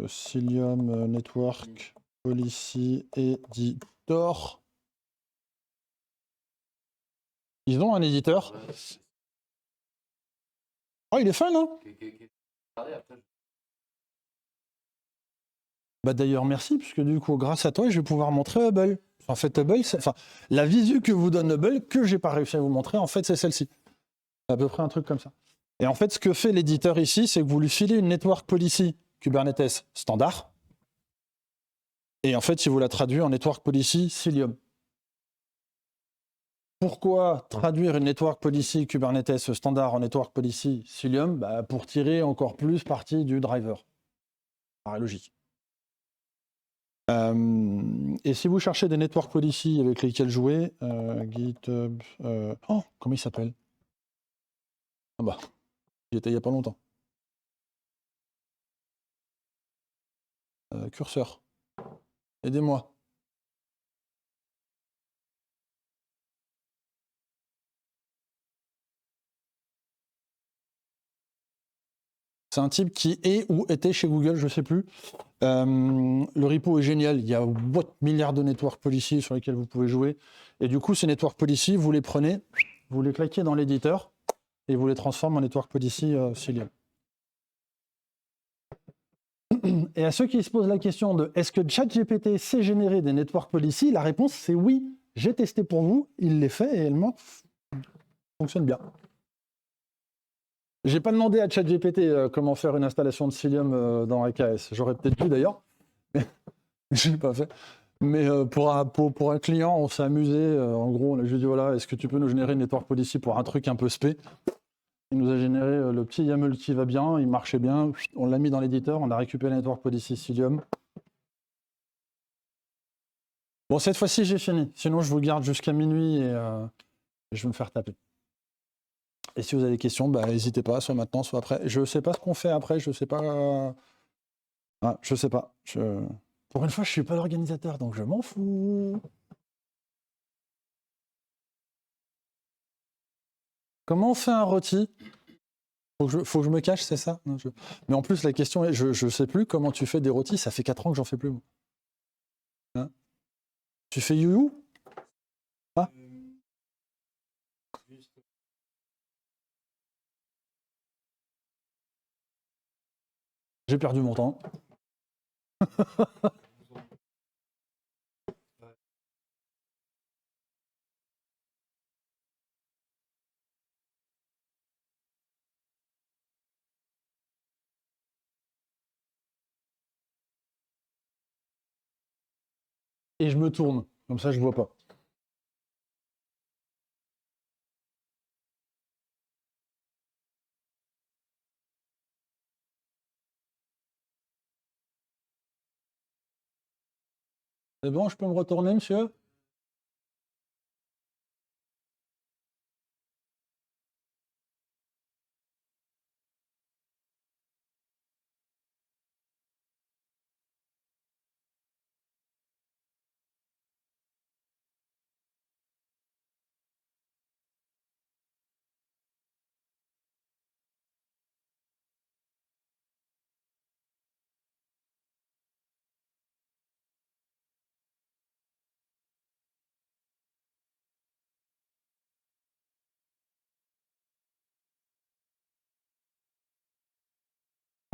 Cilium Network Policy Editor, ils ont un éditeur. Oh, il est fun, hein? Bah d'ailleurs, merci, puisque du coup, grâce à toi, je vais pouvoir montrer Hubble. En fait, Hubble, la visu que vous donne Hubble, que j'ai pas réussi à vous montrer, en fait, c'est celle-ci. C'est à peu près un truc comme ça. Et en fait, ce que fait l'éditeur ici, c'est que vous lui filez une network policy Kubernetes standard. Et en fait, il vous la traduit en network policy Cilium. Pourquoi traduire une network policy Kubernetes standard en network policy Cilium? Bah, pour tirer encore plus parti du driver. Paraît logique. Et si vous cherchez des network policy avec lesquels jouer, GitHub, oh, comment il s'appelle? Ah bah, j'y étais il n'y a pas longtemps. Curseur, aidez-moi. C'est un type qui est ou était chez Google, je ne sais plus. Le repo est génial. Il y a milliards de network policy sur lesquels vous pouvez jouer. Et du coup, ces network policy, vous les prenez, vous les claquez dans l'éditeur et vous les transformez en network policy Cilium. Et à ceux qui se posent la question de est-ce que ChatGPT sait générer des network policy, la réponse c'est oui. J'ai testé pour vous, il les fait et elle fonctionne bien. J'ai pas demandé à ChatGPT comment faire une installation de Cilium dans AKS. J'aurais peut-être dû d'ailleurs, mais je l'ai pas fait. Mais pour un client, on s'est amusé. En gros, on a juste dit voilà, est-ce que tu peux nous générer une network policy pour un truc un peu spé? Il nous a généré le petit YAML qui va bien, il marchait bien. On l'a mis dans l'éditeur, on a récupéré la network policy Cilium. Bon, cette fois-ci, j'ai fini. Sinon, je vous garde jusqu'à minuit et je vais me faire taper. Et si vous avez des questions, bah, n'hésitez pas, soit maintenant, soit après. Je ne sais pas ce qu'on fait après, je ne sais pas. Ah, je sais pas. Pour une fois, je ne suis pas l'organisateur, donc je m'en fous. Comment on fait un rôti? Faut que je me cache, c'est ça? Non, mais en plus, la question est, je ne sais plus comment tu fais des rôtis, ça fait 4 ans que j'en fais plus. Hein, tu fais you? Ah. J'ai perdu mon temps. Et je me tourne, comme ça je vois pas. C'est bon, je peux me retourner, monsieur?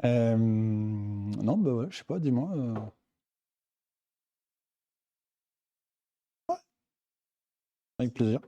Non, bah ouais, je sais pas, dis-moi. Ouais, avec plaisir.